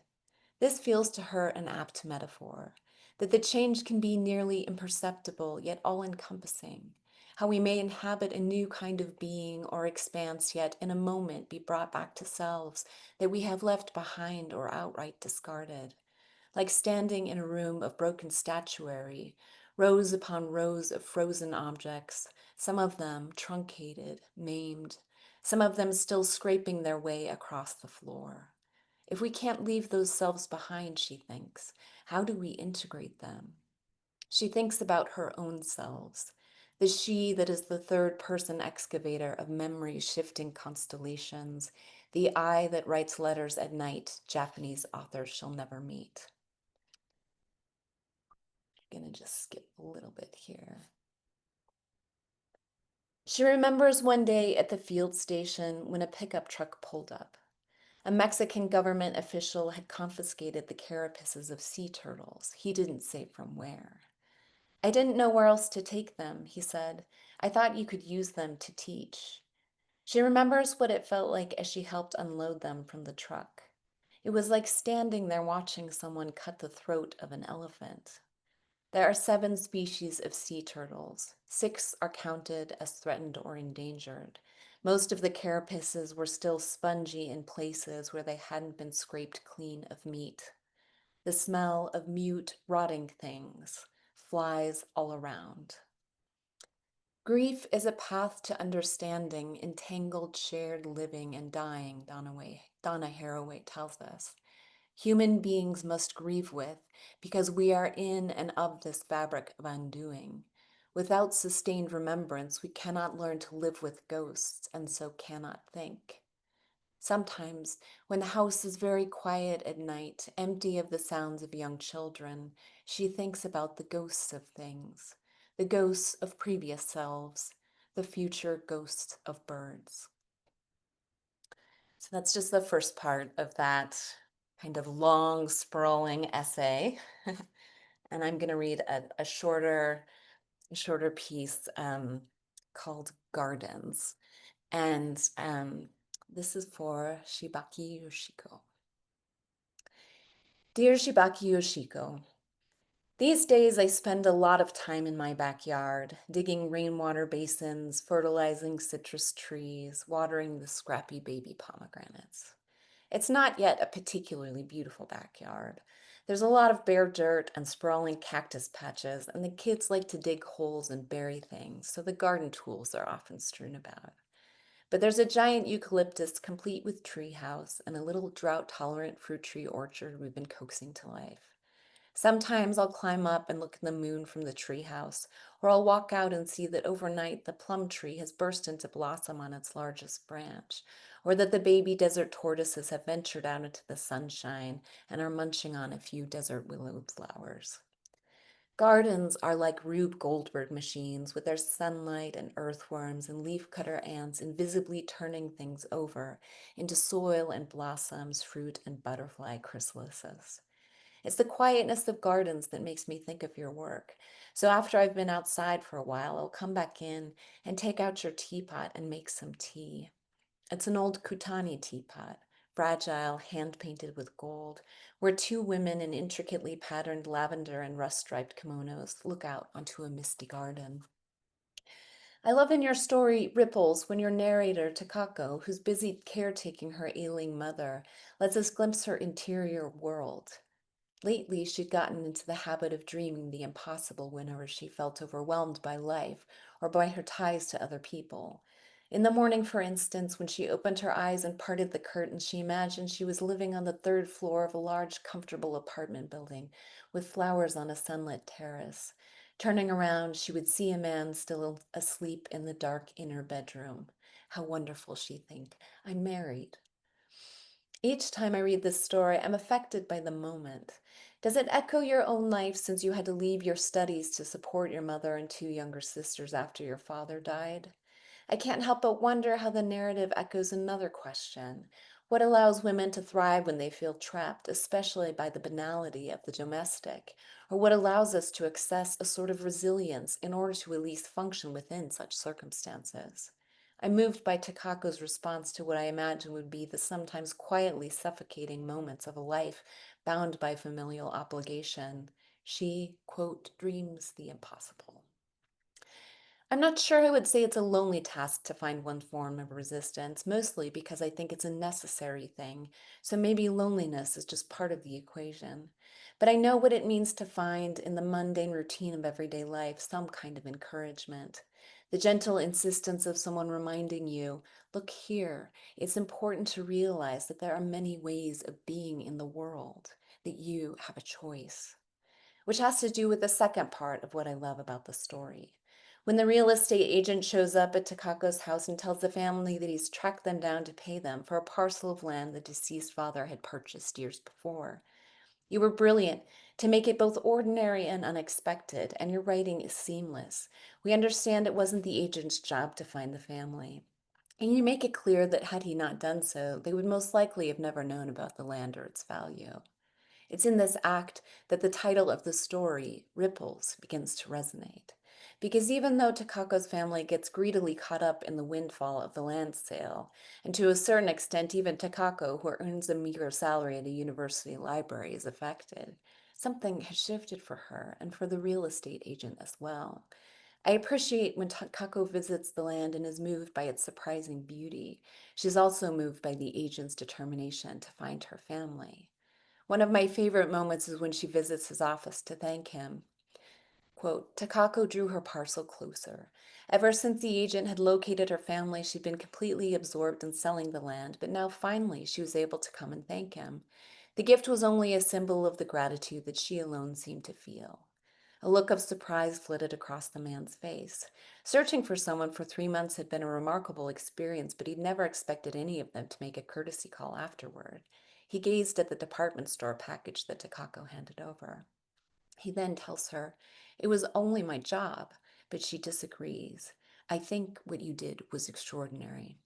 This feels to her an apt metaphor, that the change can be nearly imperceptible yet all-encompassing, how we may inhabit a new kind of being or expanse yet in a moment be brought back to selves that we have left behind or outright discarded. Like standing in a room of broken statuary, rows upon rows of frozen objects, some of them truncated, maimed, some of them still scraping their way across the floor. If we can't leave those selves behind, she thinks, how do we integrate them? She thinks about her own selves, the she that is the third-person excavator of memory's shifting constellations, the I that writes letters at night Japanese authors shall never meet. I'm going to just skip a little bit here. She remembers one day at the field station when a pickup truck pulled up. A Mexican government official had confiscated the carapaces of sea turtles. He didn't say from where. I didn't know where else to take them, he said. I thought you could use them to teach. She remembers what it felt like as she helped unload them from the truck. It was like standing there watching someone cut the throat of an elephant. There are 7 species of sea turtles. 6 are counted as threatened or endangered. Most of the carapaces were still spongy in places where they hadn't been scraped clean of meat. The smell of mute, rotting things, flies all around. Grief is a path to understanding, entangled, shared living and dying, Donna Haraway tells us. Human beings must grieve with, because we are in and of this fabric of undoing. Without sustained remembrance, we cannot learn to live with ghosts, and so cannot think. Sometimes, when the house is very quiet at night, empty of the sounds of young children, she thinks about the ghosts of things, the ghosts of previous selves, the future ghosts of birds. So that's just the first part of that kind of long, sprawling essay. And I'm going to read a shorter, shorter piece called Gardens. And this is for Shibaki Yoshiko. Dear Shibaki Yoshiko, these days I spend a lot of time in my backyard, digging rainwater basins, fertilizing citrus trees, watering the scrappy baby pomegranates. It's not yet a particularly beautiful backyard. There's a lot of bare dirt and sprawling cactus patches, and the kids like to dig holes and bury things, so the garden tools are often strewn about. But there's a giant eucalyptus complete with treehouse and a little drought-tolerant fruit tree orchard we've been coaxing to life. Sometimes I'll climb up and look at the moon from the treehouse, or I'll walk out and see that overnight the plum tree has burst into blossom on its largest branch, or that the baby desert tortoises have ventured out into the sunshine and are munching on a few desert willow flowers. Gardens are like Rube Goldberg machines with their sunlight and earthworms and leafcutter ants invisibly turning things over into soil and blossoms, fruit and butterfly chrysalises. It's the quietness of gardens that makes me think of your work. So after I've been outside for a while, I'll come back in and take out your teapot and make some tea. It's an old Kutani teapot, fragile, hand-painted with gold, where two women in intricately patterned lavender and rust-striped kimonos look out onto a misty garden. I love in your story Ripples when your narrator, Takako, who's busy caretaking her ailing mother, lets us glimpse her interior world. Lately, she'd gotten into the habit of dreaming the impossible whenever she felt overwhelmed by life or by her ties to other people. In the morning, for instance, when she opened her eyes and parted the curtains, she imagined she was living on the third floor of a large, comfortable apartment building with flowers on a sunlit terrace. Turning around, she would see a man still asleep in the dark inner bedroom. How wonderful, she'd think. I'm married. Each time I read this story, I'm affected by the moment. Does it echo your own life since you had to leave your studies to support your mother and two younger sisters after your father died? I can't help but wonder how the narrative echoes another question. What allows women to thrive when they feel trapped, especially by the banality of the domestic? Or what allows us to access a sort of resilience in order to at least function within such circumstances? I'm moved by Takako's response to what I imagine would be the sometimes quietly suffocating moments of a life bound by familial obligation. She, quote, dreams the impossible. I'm not sure I would say it's a lonely task to find one form of resistance, mostly because I think it's a necessary thing, so maybe loneliness is just part of the equation. But I know what it means to find in the mundane routine of everyday life some kind of encouragement. The gentle insistence of someone reminding you, look here, it's important to realize that there are many ways of being in the world, that you have a choice. Which has to do with the second part of what I love about the story. When the real estate agent shows up at Takako's house and tells the family that he's tracked them down to pay them for a parcel of land the deceased father had purchased years before. You were brilliant to make it both ordinary and unexpected, and your writing is seamless. We understand it wasn't the agent's job to find the family. And you make it clear that had he not done so, they would most likely have never known about the land or its value. It's in this act that the title of the story, Ripples, begins to resonate. Because even though Takako's family gets greedily caught up in the windfall of the land sale, and to a certain extent even Takako, who earns a meager salary at a university library, is affected, something has shifted for her and for the real estate agent as well. I appreciate when Takako visits the land and is moved by its surprising beauty. She's also moved by the agent's determination to find her family. One of my favorite moments is when she visits his office to thank him. Quote, Takako drew her parcel closer. Ever since the agent had located her family, she'd been completely absorbed in selling the land, but now finally she was able to come and thank him. The gift was only a symbol of the gratitude that she alone seemed to feel. A look of surprise flitted across the man's face. Searching for someone for 3 months had been a remarkable experience, but he'd never expected any of them to make a courtesy call afterward. He gazed at the department store package that Takako handed over. He then tells her, it was only my job, but she disagrees. I think what you did was extraordinary.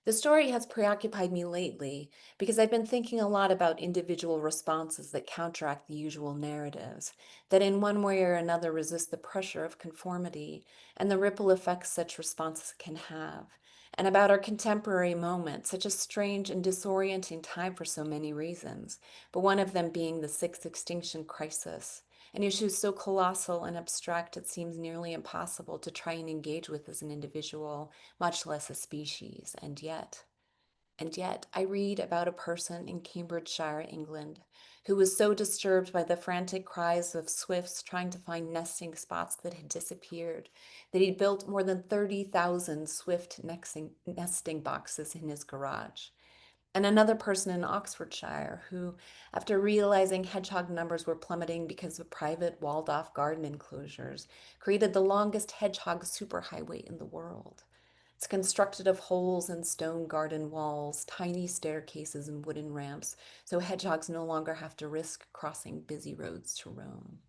The story has preoccupied me lately because I've been thinking a lot about individual responses that counteract the usual narratives, that in one way or another resist the pressure of conformity and the ripple effects such responses can have, and about our contemporary moment, such a strange and disorienting time for so many reasons, but one of them being the sixth extinction crisis, an issue so colossal and abstract it seems nearly impossible to try and engage with as an individual, much less a species. And yet, I read about a person in Cambridgeshire, England, who was so disturbed by the frantic cries of swifts trying to find nesting spots that had disappeared that he built more than 30,000 swift nesting boxes in his garage. And another person in Oxfordshire who, after realizing hedgehog numbers were plummeting because of private walled-off garden enclosures, created the longest hedgehog superhighway in the world. It's constructed of holes in stone garden walls, tiny staircases and wooden ramps, so hedgehogs no longer have to risk crossing busy roads to roam.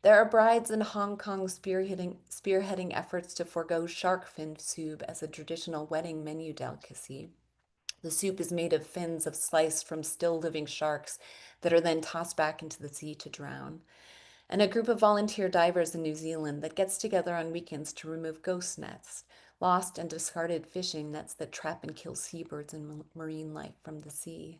There are brides in Hong Kong spearheading efforts to forego shark fin soup as a traditional wedding menu delicacy. The soup is made of fins of sliced from still living sharks that are then tossed back into the sea to drown. And a group of volunteer divers in New Zealand that gets together on weekends to remove ghost nets, lost and discarded fishing nets that trap and kill seabirds and marine life from the sea.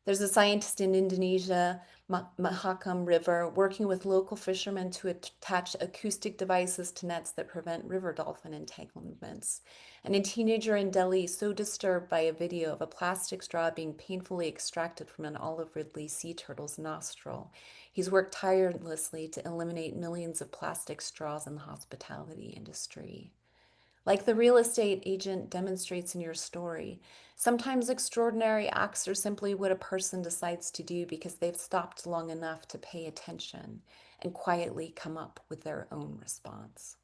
There's a scientist in Indonesia, Mahakam River, working with local fishermen to attach acoustic devices to nets that prevent river dolphin entanglements. And a teenager in Delhi so disturbed by a video of a plastic straw being painfully extracted from an Olive Ridley sea turtle's nostril. He's worked tirelessly to eliminate millions of plastic straws in the hospitality industry. Like the real estate agent demonstrates in your story, sometimes extraordinary acts are simply what a person decides to do because they've stopped long enough to pay attention and quietly come up with their own response.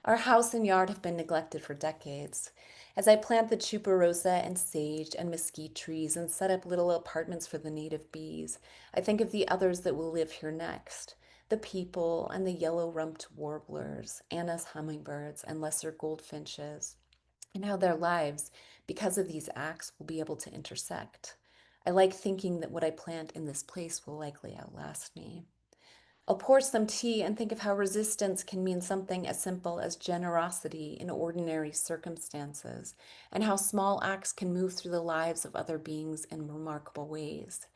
Our house and yard have been neglected for decades. As I plant the tuberosa and sage and mesquite trees and set up little apartments for the native bees, I think of the others that will live here next. The people and the yellow-rumped warblers, Anna's hummingbirds, and lesser goldfinches, and how their lives, because of these acts, will be able to intersect. I like thinking that what I plant in this place will likely outlast me. I'll pour some tea and think of how resistance can mean something as simple as generosity in ordinary circumstances, and how small acts can move through the lives of other beings in remarkable ways.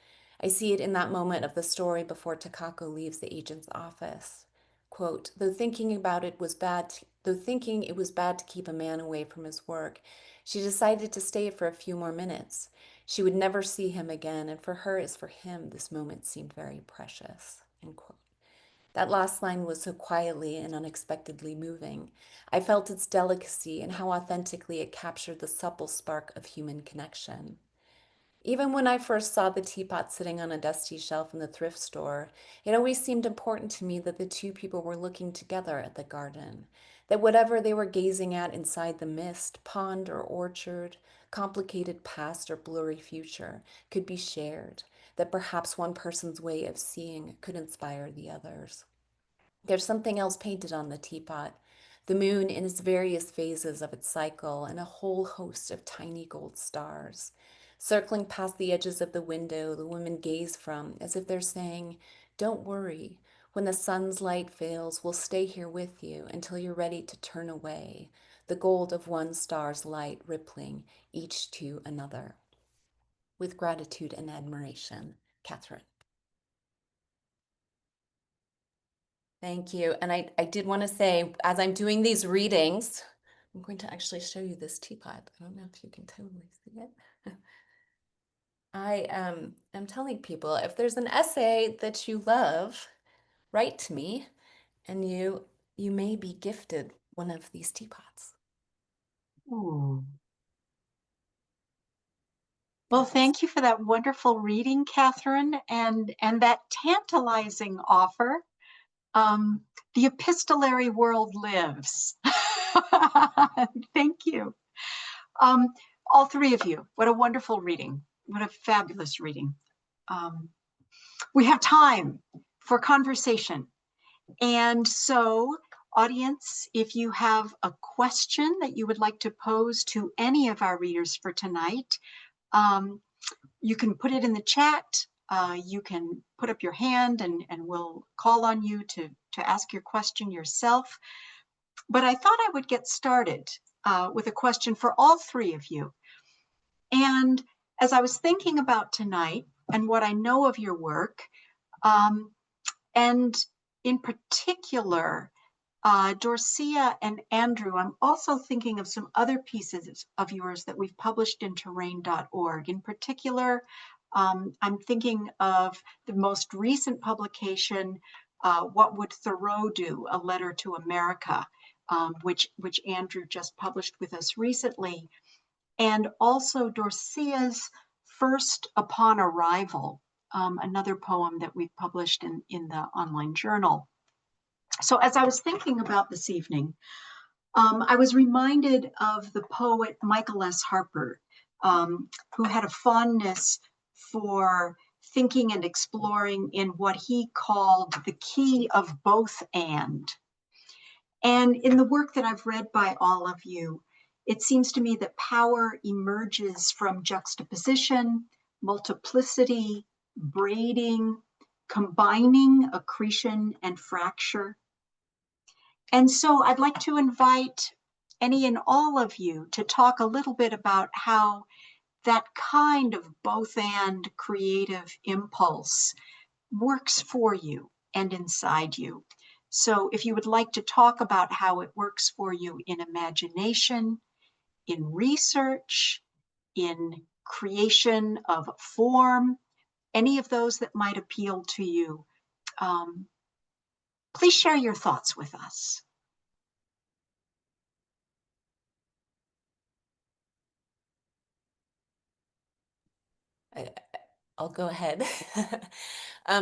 I see it in that moment of the story before Takako leaves the agent's office. Quote, though thinking it was bad to keep a man away from his work, she decided to stay for a few more minutes. She would never see him again, and for her as for him, this moment seemed very precious. End quote. That last line was so quietly and unexpectedly moving. I felt its delicacy and how authentically it captured the supple spark of human connection. Even when I first saw the teapot sitting on a dusty shelf in the thrift store, it always seemed important to me that the two people were looking together at the garden, that whatever they were gazing at inside the mist, pond or orchard, complicated past or blurry future, could be shared, that perhaps one person's way of seeing could inspire the others. There's something else painted on the teapot, the moon in its various phases of its cycle and a whole host of tiny gold stars. Circling past the edges of the window, the women gaze from, as if they're saying, don't worry, when the sun's light fails, we'll stay here with you until you're ready to turn away, the gold of one star's light rippling each to another. With gratitude and admiration, Katherine. Thank you. And I did want to say, as I'm doing these readings, I'm going to actually show you this teapot. I don't know if you can totally see it. I am telling people, if there's an essay that you love, write to me, and you may be gifted one of these teapots. Ooh. Well, thank you for that wonderful reading, Katherine, and that tantalizing offer. The epistolary world lives. Thank you. All three of you, what a wonderful reading. What a fabulous reading. We have time for conversation. And so Audience, if you have a question that you would like to pose to any of our readers for tonight, you can put it in the chat. You can put up your hand and we'll call on you to ask your question yourself. But I thought I would get started with a question for all three of you. And as I was thinking about tonight and what I know of your work, and in particular, Dorsía and Andrew, I'm also thinking of some other pieces of yours that we've published in terrain.org. In particular, I'm thinking of the most recent publication, What Would Thoreau Do? A Letter to America, which Andrew just published with us recently. And also Dorsía's First Upon Arrival, another poem that we've published in the online journal. So as I was thinking about this evening, I was reminded of the poet Michael S. Harper, who had a fondness for thinking and exploring in what he called the key of both and. And in the work that I've read by all of you, it seems to me that power emerges from juxtaposition, multiplicity, braiding, combining accretion and fracture. And so I'd like to invite any and all of you to talk a little bit about how that kind of both and creative impulse works for you and inside you. So if you would like to talk about how it works for you in imagination, in research, in creation of form, any of those that might appeal to you, please share your thoughts with us. I'll go ahead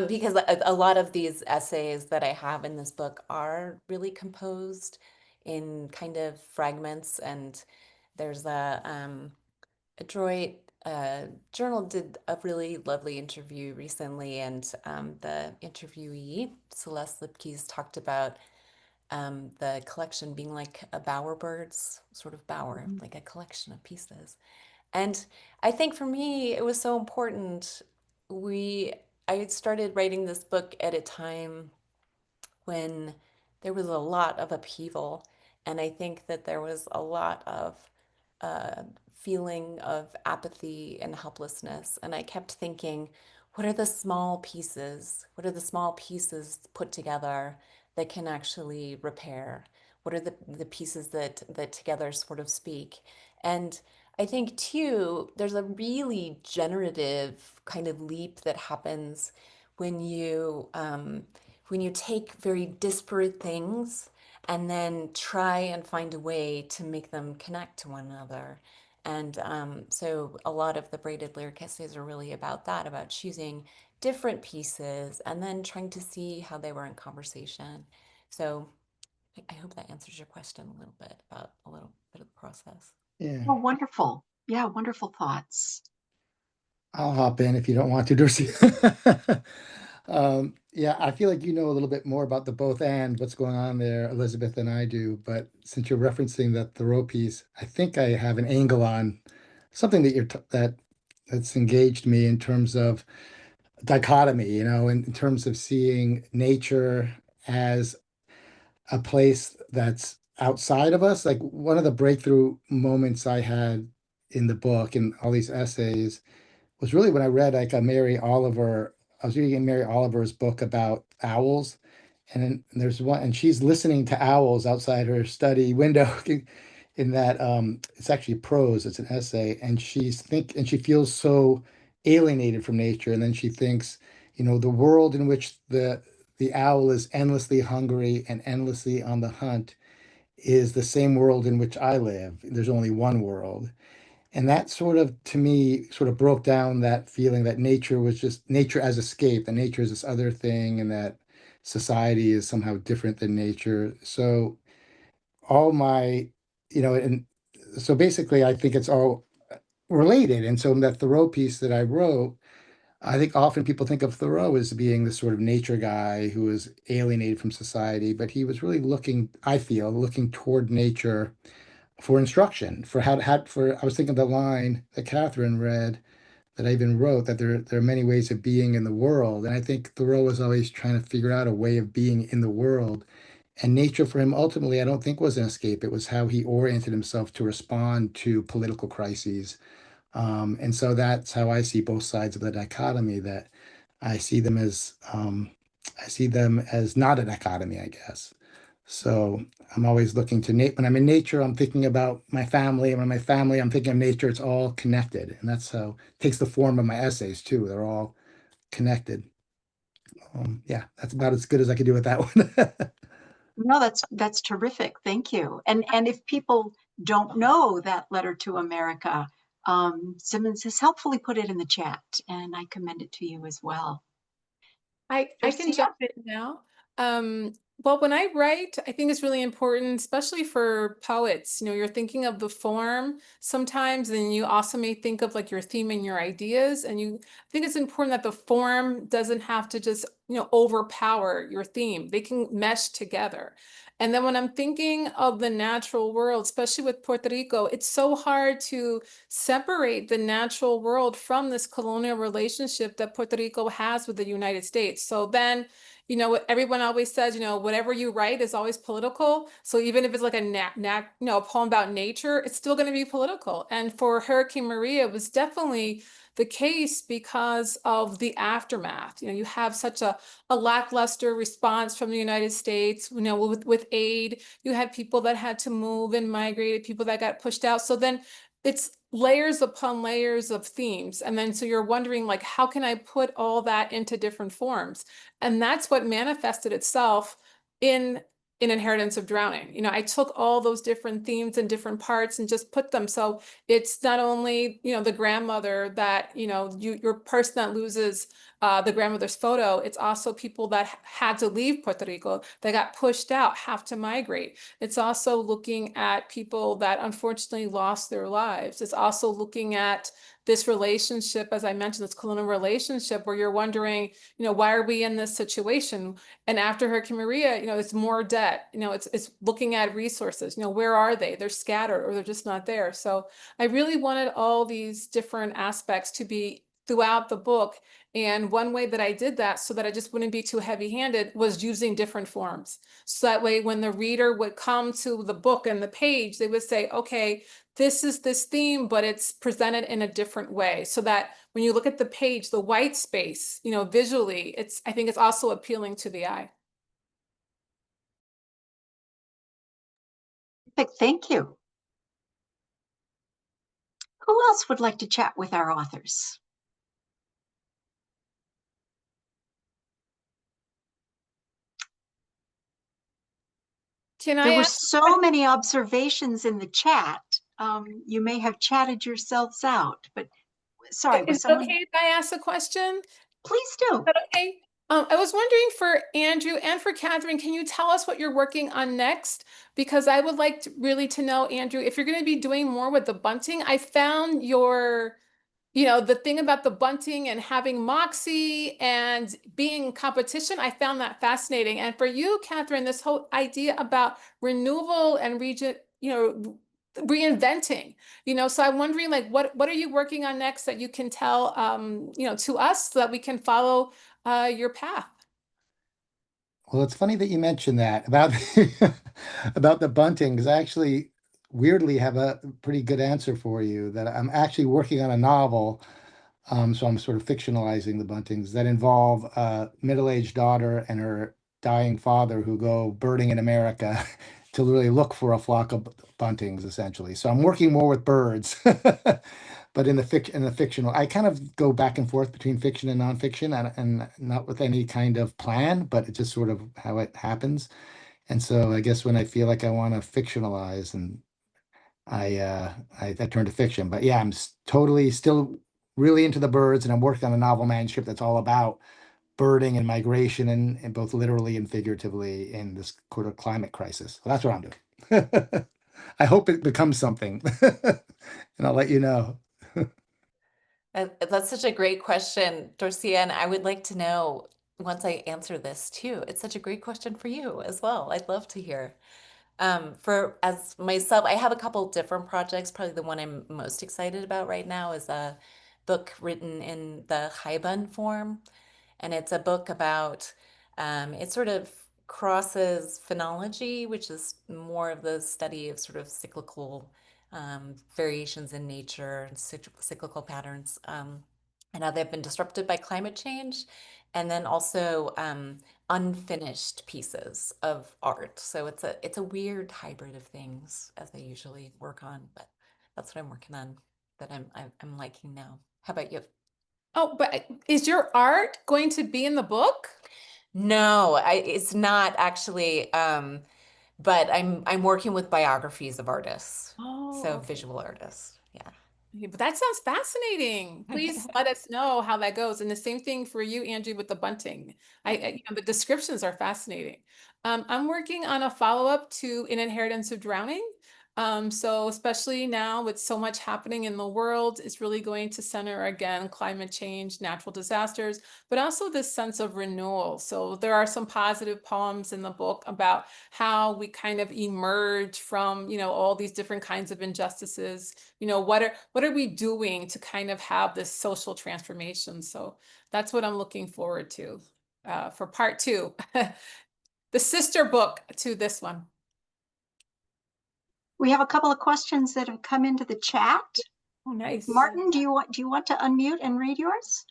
because a lot of these essays that I have in this book are really composed in kind of fragments, and there's a Detroit Journal did a really lovely interview recently, and the interviewee, Celeste Lipkes, talked about the collection being like a bowerbirds sort of bower, like a collection of pieces. And I think for me, it was so important. I started writing this book at a time when there was a lot of upheaval. And I think that there was a lot of feeling of apathy and helplessness. And I kept thinking, what are the small pieces? What are the small pieces put together that can actually repair? What are the pieces that together sort of speak? And I think too, there's a really generative kind of leap that happens when you take very disparate things and then try and find a way to make them connect to one another. And so a lot of the braided lyric essays are really about that, about choosing different pieces and then trying to see how they were in conversation. So I hope that answers your question a little bit about a little bit of the process. Yeah, Oh, wonderful. Yeah, wonderful thoughts. I'll hop in if you don't want to, Dorsey. Yeah, I feel like you know a little bit more about the both and what's going on there, Elizabeth, than I do. But since you're referencing that Thoreau piece, I think I have an angle on something that that's engaged me in terms of dichotomy, in terms of seeing nature as a place that's outside of us. Like one of the breakthrough moments I had in the book and all these essays was really when I read like a Mary Oliver. I was reading Mary Oliver's book about owls, and then there's one, and she's listening to owls outside her study window. In that, it's actually prose. It's an essay, and she feels so alienated from nature, and then she thinks, the world in which the owl is endlessly hungry and endlessly on the hunt is the same world in which I live. There's only one world. And that sort of, to me, sort of broke down that feeling that nature was just nature as escape, that nature is this other thing, and that society is somehow different than nature. So all my, and so basically I think it's all related. And so in that Thoreau piece that I wrote, I think often people think of Thoreau as being this sort of nature guy who was alienated from society, but he was really looking, I feel, looking toward nature for instruction, for I was thinking of the line that Catherine read that I even wrote, that there are many ways of being in the world. And I think Thoreau was always trying to figure out a way of being in the world. And nature for him ultimately, I don't think was an escape. It was how he oriented himself to respond to political crises. And so that's how I see both sides of the dichotomy, that I see them as not a dichotomy, I guess. So I'm always looking to when I'm in nature, I'm thinking about my family. And when my family, I'm thinking of nature, it's all connected. And that's how it takes the form of my essays too. They're all connected. Yeah, that's about as good as I could do with that one. No, that's terrific. Thank you. And if people don't know that letter to America, Simmons has helpfully put it in the chat, and I commend it to you as well. I can Dorsía? jump in now. Well, when I write, I think it's really important, especially for poets. You're thinking of the form sometimes, and you also may think of like your theme and your ideas. And I think it's important that the form doesn't have to just, overpower your theme. They can mesh together. And then when I'm thinking of the natural world, especially with Puerto Rico, it's so hard to separate the natural world from this colonial relationship that Puerto Rico has with the United States. So then, everyone always says, whatever you write is always political. So even if it's like a poem about nature, it's still going to be political. And for Hurricane Maria, it was definitely the case because of the aftermath. You have such a lackluster response from the United States, with aid. You had people that had to move and migrate, people that got pushed out. So then it's layers upon layers of themes. And then so you're wondering, like, how can I put all that into different forms? And that's what manifested itself in Inheritance of Drowning. I took all those different themes and different parts and just put them. So it's not only, the grandmother that, your person that loses the grandmother's photo, it's also people that had to leave Puerto Rico, that got pushed out, have to migrate. It's also looking at people that unfortunately lost their lives. It's also looking at this relationship, as I mentioned, this colonial relationship, where you're wondering, why are we in this situation? And after Hurricane Maria, it's more debt. It's looking at resources. Where are they? They're scattered, or they're just not there. So I really wanted all these different aspects to be throughout the book. And one way that I did that, so that I just wouldn't be too heavy-handed, was using different forms. So that way, when the reader would come to the book and the page, they would say, okay, this is this theme, but it's presented in a different way. So that when you look at the page, the white space, visually, I think it's also appealing to the eye. Thank you. Who else would like to chat with our authors? There were so many observations in the chat. You may have chatted yourselves out, but sorry, Is it okay if I ask a question? Please do. Okay. I was wondering, for Andrew and for Catherine, can you tell us what you're working on next? Because I would like really to know, Andrew, if you're going to be doing more with the bunting. I found the thing about the bunting and having moxie and being in competition, I found that fascinating. And for you, Catherine, this whole idea about renewal and reinventing, so I'm wondering, like, what are you working on next that you can tell, to us, so that we can follow your path? Well, it's funny that you mentioned that about about the bunting, because I actually weirdly have a pretty good answer for you. That I'm actually working on a novel, so I'm sort of fictionalizing the buntings that involve a middle-aged daughter and her dying father who go birding in America to really look for a flock of buntings, essentially. So I'm working more with birds, but in the fictional, I kind of go back and forth between fiction and nonfiction, and not with any kind of plan, but it's just sort of how it happens. And so I guess when I feel like I want to fictionalize, and I turn to fiction. But yeah, I'm totally still really into the birds, and I'm working on a novel manuscript that's all about birding and migration, and both literally and figuratively in this sort of climate crisis. So that's what I'm doing. I hope it becomes something, and I'll let you know. That's such a great question, Dorcia, and I would like to know once I answer this too. It's such a great question for you as well. I'd love to hear. For as myself, I have a couple different projects. Probably the one I'm most excited about right now is a book written in the Haibun form. And it's a book about, it sort of crosses phenology, which is more of the study of sort of cyclical variations in nature and cyclical patterns, and how they've been disrupted by climate change. And then also unfinished pieces of art. So it's a weird hybrid of things as I usually work on, but that's what I'm working on that I'm liking now. How about you? Oh, but is your art going to be in the book? No, it's not actually. But I'm working with biographies of artists, Oh, so okay. visual artists. Yeah. Yeah, but that sounds fascinating. Please let us know how that goes. And the same thing for you, Angie, with the bunting. The descriptions are fascinating. I'm working on a follow-up to An Inheritance of Drowning. So especially now with so much happening in the world, it's really going to center again climate change, natural disasters, but also this sense of renewal. So there are some positive poems in the book about how we kind of emerge from, all these different kinds of injustices. What are we doing to kind of have this social transformation? So that's what I'm looking forward to for part 2, the sister book to this one. We have a couple of questions that have come into the chat. Oh, nice. Martin, do you want to unmute and read yours?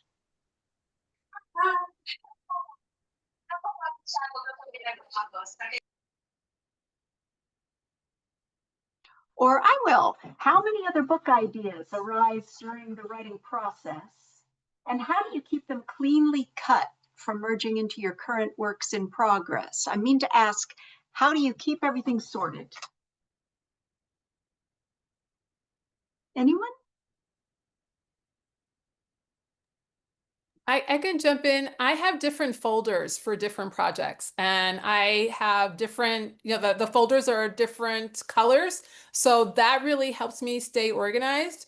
Or I will. How many other book ideas arise during the writing process? And how do you keep them cleanly cut from merging into your current works in progress? I mean to ask, how do you keep everything sorted? Anyone? I can jump in. I have different folders for different projects, and I have different, the folders are different colors. So that really helps me stay organized.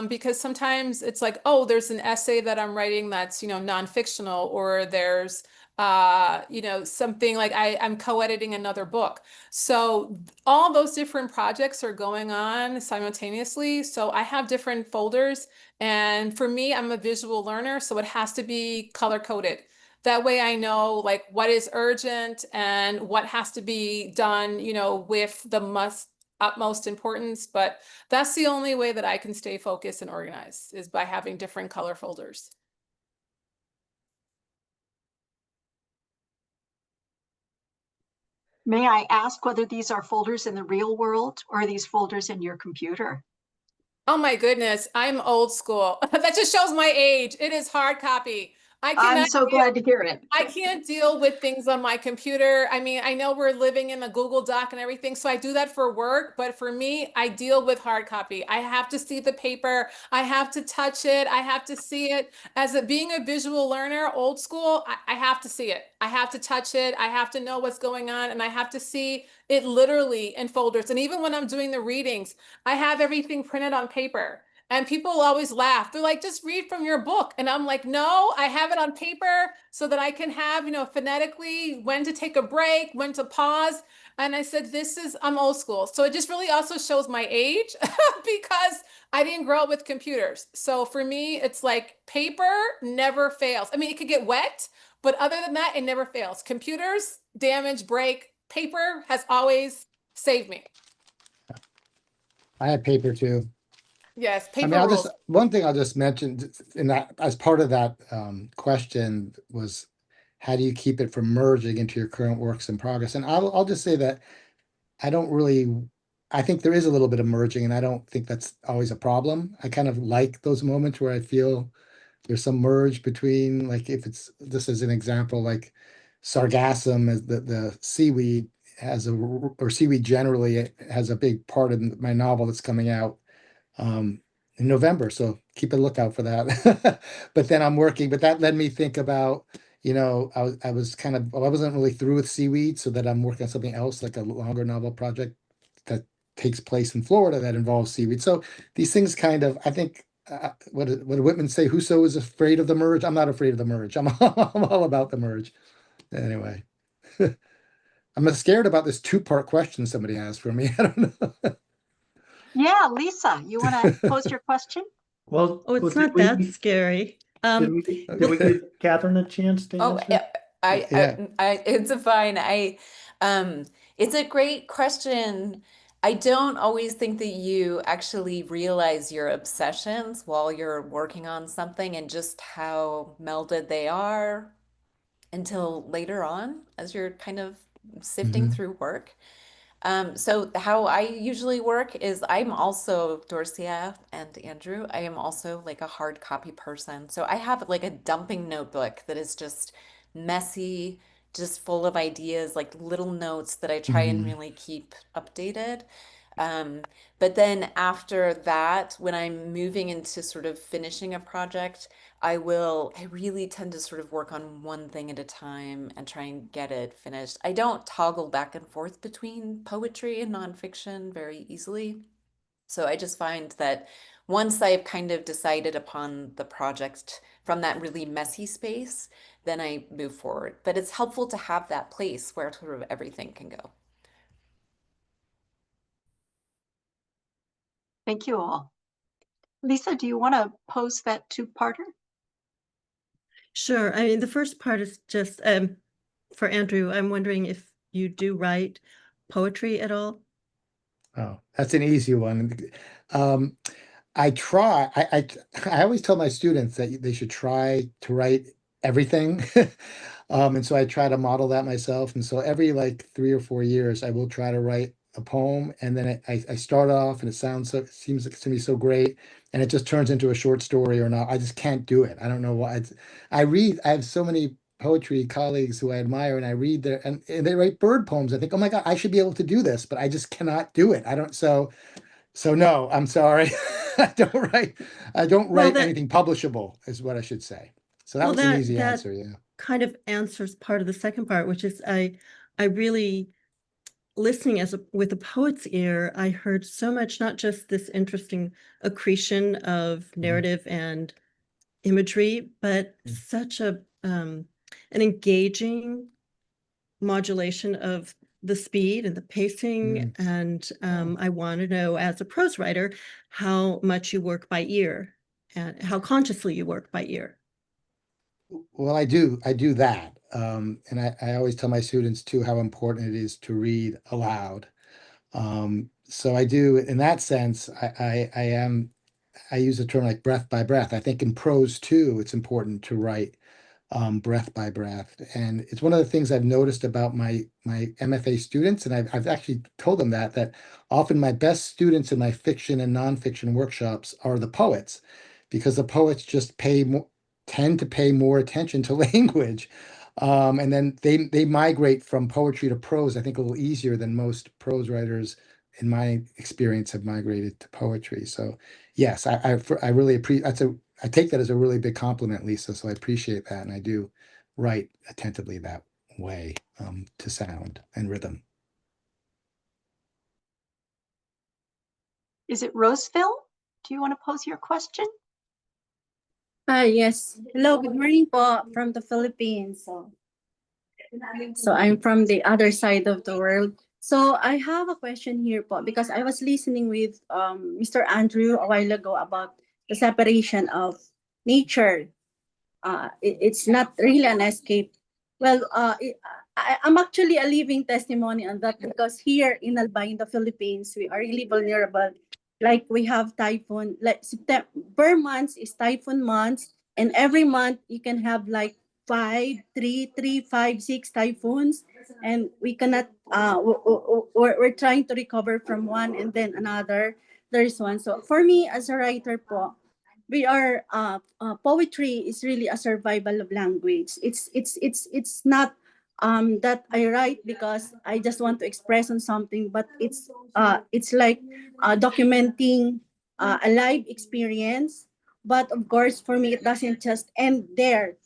Because sometimes it's like, oh, there's an essay that I'm writing that's, non-fictional, or there's, something like I'm co-editing another book. So all those different projects are going on simultaneously. So I have different folders. And for me, I'm a visual learner, so it has to be color coded. That way I know like what is urgent and what has to be done, with the utmost importance. But that's the only way that I can stay focused and organized, is by having different color folders. May I ask whether these are folders in the real world or are these folders in your computer? Oh my goodness, I'm old school. That just shows my age. It is hard copy. I'm so glad to hear it. I can't deal with things on my computer. I mean, I know we're living in the Google Doc and everything, so I do that for work. But for me, I deal with hard copy. I have to see the paper. I have to touch it. I have to see it. Being a visual learner, old school, I have to see it. I have to touch it. I have to know what's going on, and I have to see it literally in folders. And even when I'm doing the readings, I have everything printed on paper. And people always laugh. They're like, just read from your book. And I'm like, no, I have it on paper so that I can have, phonetically when to take a break, when to pause. And I said, I'm old school. So it just really also shows my age because I didn't grow up with computers. So for me, it's like paper never fails. I mean, it could get wet, but other than that, it never fails. Computers, damage, break. Paper has always saved me. I had paper too. Yes, I paper mean, rules. one thing I'll just mention in that, as part of that question, was how do you keep it from merging into your current works in progress? And I'll just say that I think there is a little bit of merging, and I don't think that's always a problem. I kind of like those moments where I feel there's some merge between, like, if it's, just as an example, like sargassum, as the seaweed or seaweed generally has a big part in my novel that's coming out in November, so keep a lookout for that. But then but that led me think about, I wasn't really through with seaweed, so that I'm working on something else, like a longer novel project that takes place in Florida that involves seaweed. So these things kind of, I think, what did Whitman say? Whoso is afraid of the merge? I'm not afraid of the merge. I'm all about the merge. Anyway, I'm scared about this two-part question somebody asked for me. I don't know. Yeah, Lisa, you want to pose your question? Well, Oh, it's did not that scary. Did we give Catherine a chance to Oh, answer? it's fine. It's a great question. I don't always think that you actually realize your obsessions while you're working on something and just how melded they are until later on as you're kind of sifting through work. So how I usually work is I'm also Dorsía and Andrew. I am also like a hard copy person. So I have like a dumping notebook that is just messy, just full of ideas, like little notes that I try and really keep updated. But then after that, when I'm moving into sort of finishing a project, I really tend to sort of work on one thing at a time and try and get it finished. I don't toggle back and forth between poetry and nonfiction very easily. So I just find that once I've kind of decided upon the project from that really messy space, then I move forward. But it's helpful to have that place where sort of everything can go. Thank you all. Lisa, do you want to pose that two-parter? Sure. I mean, the first part is just for Andrew. I'm wondering if you do write poetry at all. Oh, that's an easy one. I try. I always tell my students that they should try to write everything. And so I try to model that myself. And so every like 3 or 4 years, I will try to write a poem, and then I start off, and it seems like to me so great, and it just turns into a short story or not. I just can't do it. I don't know why. I have so many poetry colleagues who I admire, and I read and they write bird poems. I think, oh my God, I should be able to do this, but I just cannot do it. I don't. So no, I'm sorry. I don't write anything publishable, is what I should say. So that was an easy answer. Yeah. Kind of answers part of the second part, which is I really, listening with a poet's ear, I heard so much, not just this interesting accretion of narrative and imagery, but such an engaging modulation of the speed and the pacing. And I want to know, as a prose writer, how much you work by ear and how consciously you work by ear. Well, I do that. And I always tell my students too how important it is to read aloud. So I do, in that sense, I use a term like breath by breath. I think in prose too, it's important to write breath by breath. And it's one of the things I've noticed about my MFA students, and I've actually told them that often my best students in my fiction and nonfiction workshops are the poets, because the poets just tend to pay more attention to language. And then they migrate from poetry to prose, I think, a little easier than most prose writers, in my experience, have migrated to poetry. So yes, I really appreciate I take that as a really big compliment, Lisa. So I appreciate that, and I do write attentively that way, to sound and rhythm. Is it Roseville? Do you want to pose your question? Yes. Hello, good morning po from the Philippines. So I'm from the other side of the world. So I have a question here po, because I was listening with Mr. Andrew a while ago about the separation of nature. It's not really an escape. Well, I'm actually a living testimony on that, because here in Albay, in the Philippines, we are really vulnerable. Like we have typhoon, like September months is typhoon months, and every month you can have like 5, 3, 3, 5, 6 typhoons, and we cannot. We're trying to recover from one, and then another. There's one. So for me as a writer po, we are poetry is really a survival of language. It's not that I write because I just want to express on something, but it's like documenting a live experience. But of course, for me, it doesn't just end there,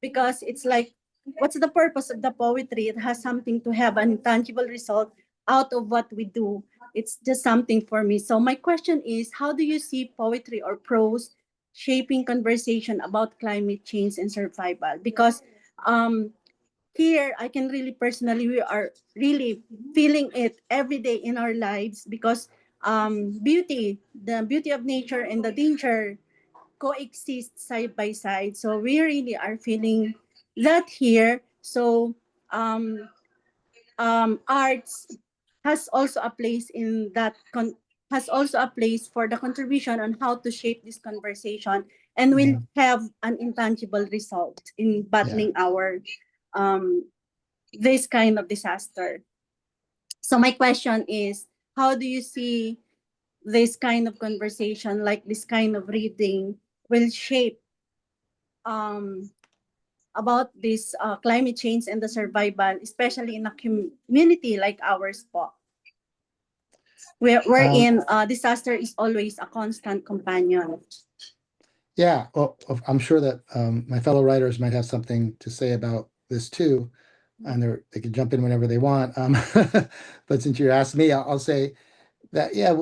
because it's like, what's the purpose of the poetry? It has something to have an intangible result out of what we do. It's just something for me. So my question is, how do you see poetry or prose shaping conversation about climate change and survival? Because here I can really personally, we are really feeling it every day in our lives, because the beauty of nature and the danger coexist side by side. So we really are feeling that here. So arts has also a place in that has also a place for the contribution on how to shape this conversation, and will have an intangible result in battling our this kind of disaster. So my question is, how do you see this kind of conversation, like this kind of reading, will shape about this climate change and the survival, especially in a community like ours, po, wherein disaster is always a constant companion? Yeah, well, I'm sure that my fellow writers might have something to say about this too, and they can jump in whenever they want. But since you asked me, I'll say that, yeah,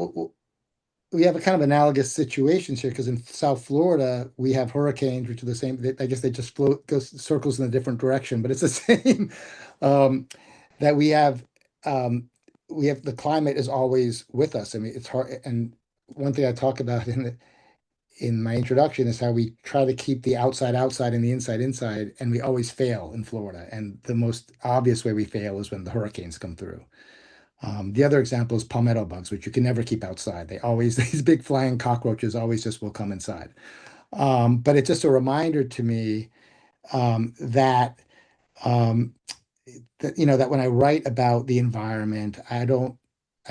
we have a kind of analogous situations here, because in South Florida, we have hurricanes, which are the same. I guess they just go circles in a different direction, but it's the same. That we have the climate is always with us. I mean, it's hard. And one thing I talk about in my introduction is how we try to keep the outside outside and the inside inside, and we always fail in Florida. And the most obvious way we fail is when the hurricanes come through. The other example is palmetto bugs, which you can never keep outside. They always, these big flying cockroaches always just will come inside. But it's just a reminder to me that that when I write about the environment, I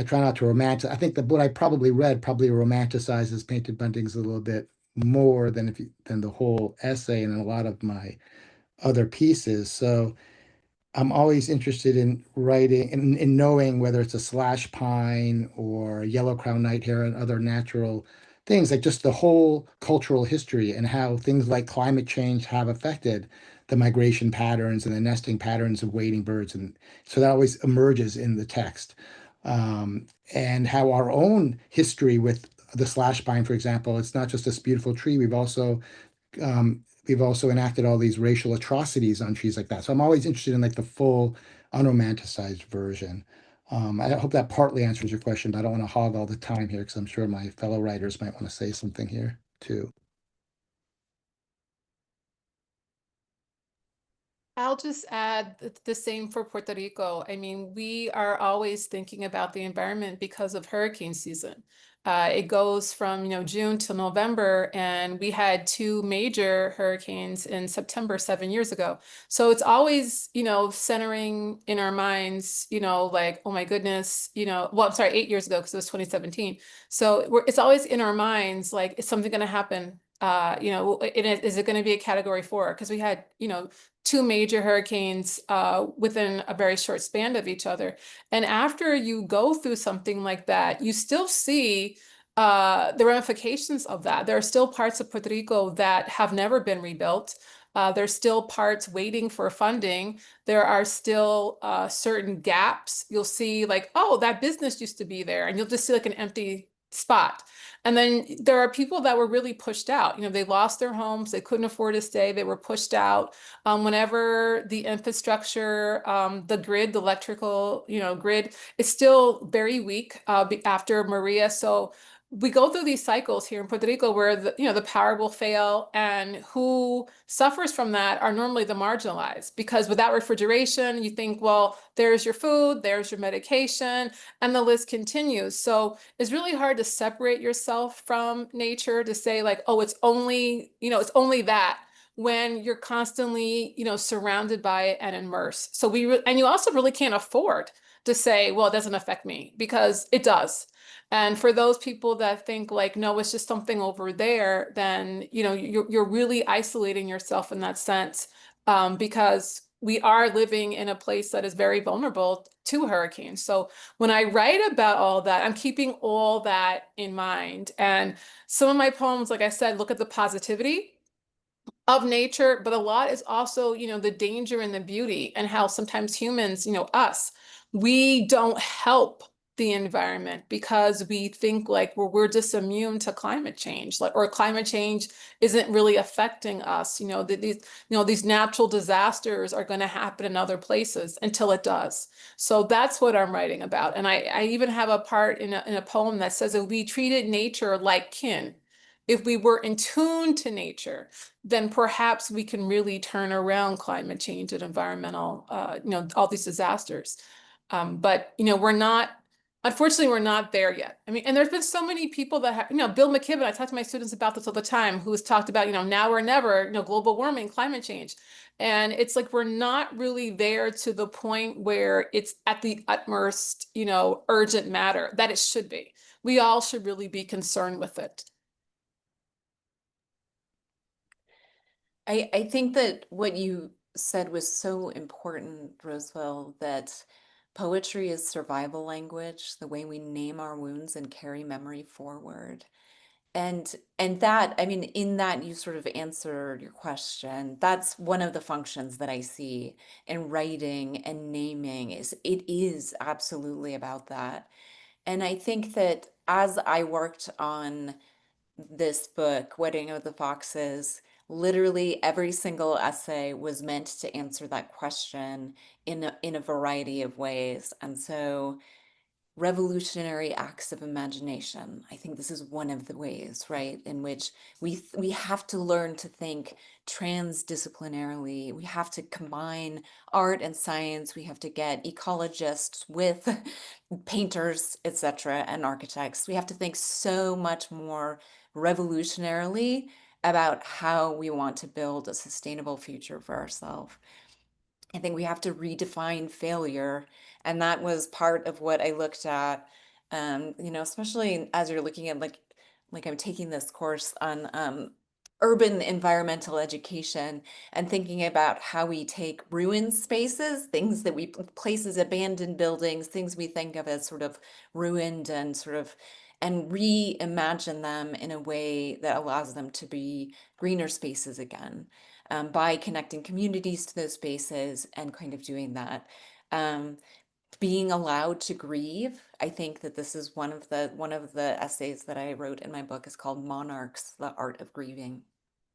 try not to romanticize. I think that what I probably read probably romanticizes painted buntings a little bit more than than the whole essay and a lot of my other pieces. So I'm always interested in writing and in knowing whether it's a slash pine or yellow crown nighthare and other natural things, like just the whole cultural history and how things like climate change have affected the migration patterns and the nesting patterns of wading birds. And so that always emerges in the text. And how our own history with the slash pine, for example, it's not just this beautiful tree. We've also enacted all these racial atrocities on trees like that. So I'm always interested in like the full unromanticized version. I hope that partly answers your question, but I don't want to hog all the time here, because I'm sure my fellow writers might want to say something here too. I'll just add the same for Puerto Rico. I mean, we are always thinking about the environment because of hurricane season. It goes from June to November, and we had 2 major hurricanes in September 7 years ago. So it's always centering in our minds, like, oh my goodness, well, I'm sorry, 8 years ago, because it was 2017. So it's always in our minds, like, is something going to happen? Is it going to be a category 4? Because we had 2 major hurricanes within a very short span of each other. And after you go through something like that, you still see the ramifications of that. There are still parts of Puerto Rico that have never been rebuilt. There's still parts waiting for funding. There are still certain gaps. You'll see like, oh, that business used to be there, and you'll just see like an empty spot. And then there are people that were really pushed out. They lost their homes. They couldn't afford to stay. They were pushed out. Whenever the infrastructure, the grid, the electrical, grid is still very weak after Maria. So we go through these cycles here in Puerto Rico where the power will fail, and who suffers from that are normally the marginalized, because without refrigeration, you think, well, there's your food, there's your medication, and the list continues. So it's really hard to separate yourself from nature, to say like, oh, it's only that, when you're constantly, surrounded by it and immersed. So and you also really can't afford to say, well, it doesn't affect me, because it does. And for those people that think like, no, it's just something over there, then, you're really isolating yourself in that sense, because we are living in a place that is very vulnerable to hurricanes. So when I write about all that, I'm keeping all that in mind. And some of my poems, like I said, look at the positivity of nature, but a lot is also, the danger and the beauty, and how sometimes humans, us, we don't help the environment because we think like we're just immune to climate change, like, or climate change isn't really affecting us. You know, these natural disasters are going to happen in other places until it does. So that's what I'm writing about. And I even have a part in a poem that says if we treated nature like kin, if we were in tune to nature, then perhaps we can really turn around climate change and environmental, all these disasters. But, unfortunately, we're not there yet. I mean, and there's been so many people that have, Bill McKibben, I talk to my students about this all the time, who's talked about, now or never, global warming, climate change. And it's like, we're not really there to the point where it's at the utmost, urgent matter that it should be. We all should really be concerned with it. I think that what you said was so important, Roseville, that poetry is survival language, the way we name our wounds and carry memory forward. And that, I mean, in that you sort of answered your question. That's one of the functions that I see in writing and naming it is absolutely about that. And I think that as I worked on this book, Wedding of the Foxes, literally every single essay was meant to answer that question in a variety of ways. And so revolutionary acts of imagination, I think this is one of the ways, right, in which we have to learn to think transdisciplinarily. We have to combine art and science. We have to get ecologists with painters, etc., and architects. We have to think so much more revolutionarily about how we want to build a sustainable future for ourselves. I think we have to redefine failure. And that was part of what I looked at, especially as you're looking at like I'm taking this course on urban environmental education and thinking about how we take ruined spaces, things that places, abandoned buildings, things we think of as sort of ruined and and reimagine them in a way that allows them to be greener spaces again, by connecting communities to those spaces and kind of doing that. Being allowed to grieve. I think that this is one of the essays that I wrote in my book is called Monarchs, the Art of Grieving.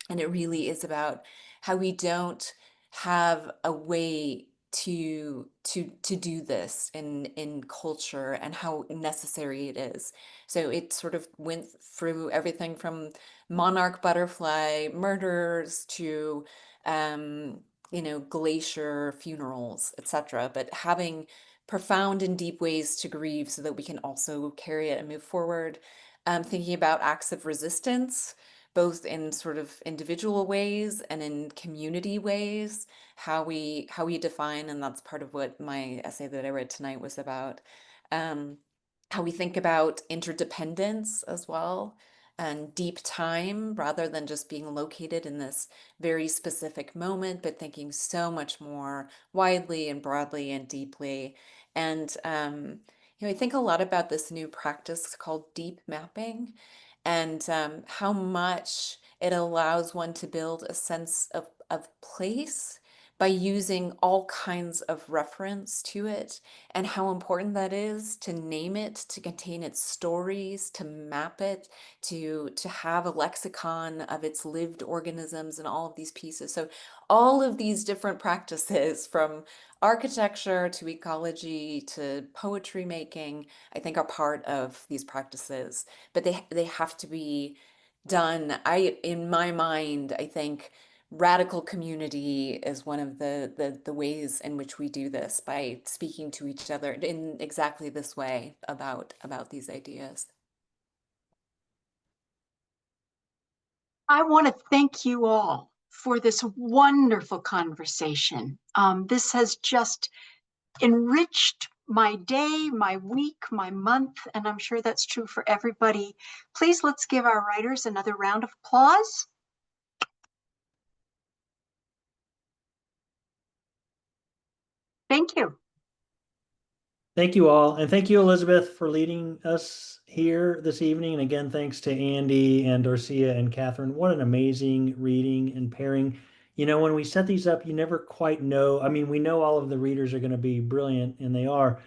And it really is about how we don't have a way to do this in culture and how necessary it is. So it sort of went through everything from monarch butterfly murders to glacier funerals, etc. But having profound and deep ways to grieve so that we can also carry it and move forward. Thinking about acts of resistance, both in sort of individual ways and in community ways, how we define, and that's part of what my essay that I read tonight was about, how we think about interdependence as well, and deep time rather than just being located in this very specific moment, but thinking so much more widely and broadly and deeply. And I think a lot about this new practice called deep mapping, and how much it allows one to build a sense of place by using all kinds of reference to it, and how important that is to name it, to contain its stories, to map it, to have a lexicon of its lived organisms and all of these pieces. So all of these different practices, from architecture to ecology to poetry making, I think are part of these practices, but they have to be done. In my mind, I think radical community is one of the ways in which we do this, by speaking to each other in exactly this way about these ideas. I want to thank you all for this wonderful conversation. This has just enriched my day, my week, my month, and I'm sure that's true for everybody. Please, let's give our writers another round of applause. Thank you. Thank you all. And thank you, Elizabeth, for leading us here this evening. And again, thanks to Andy and Dorsía and Katherine. What an amazing reading and pairing. When we set these up, you never quite know. I mean, we know all of the readers are going to be brilliant, and they are,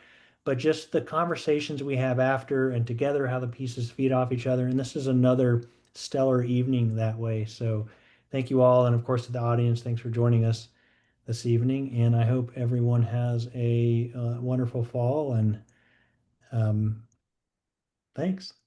but just the conversations we have after and together, how the pieces feed off each other. And this is another stellar evening that way. So thank you all. And of course, to the audience, thanks for joining us this evening. And I hope everyone has a wonderful fall, and thanks.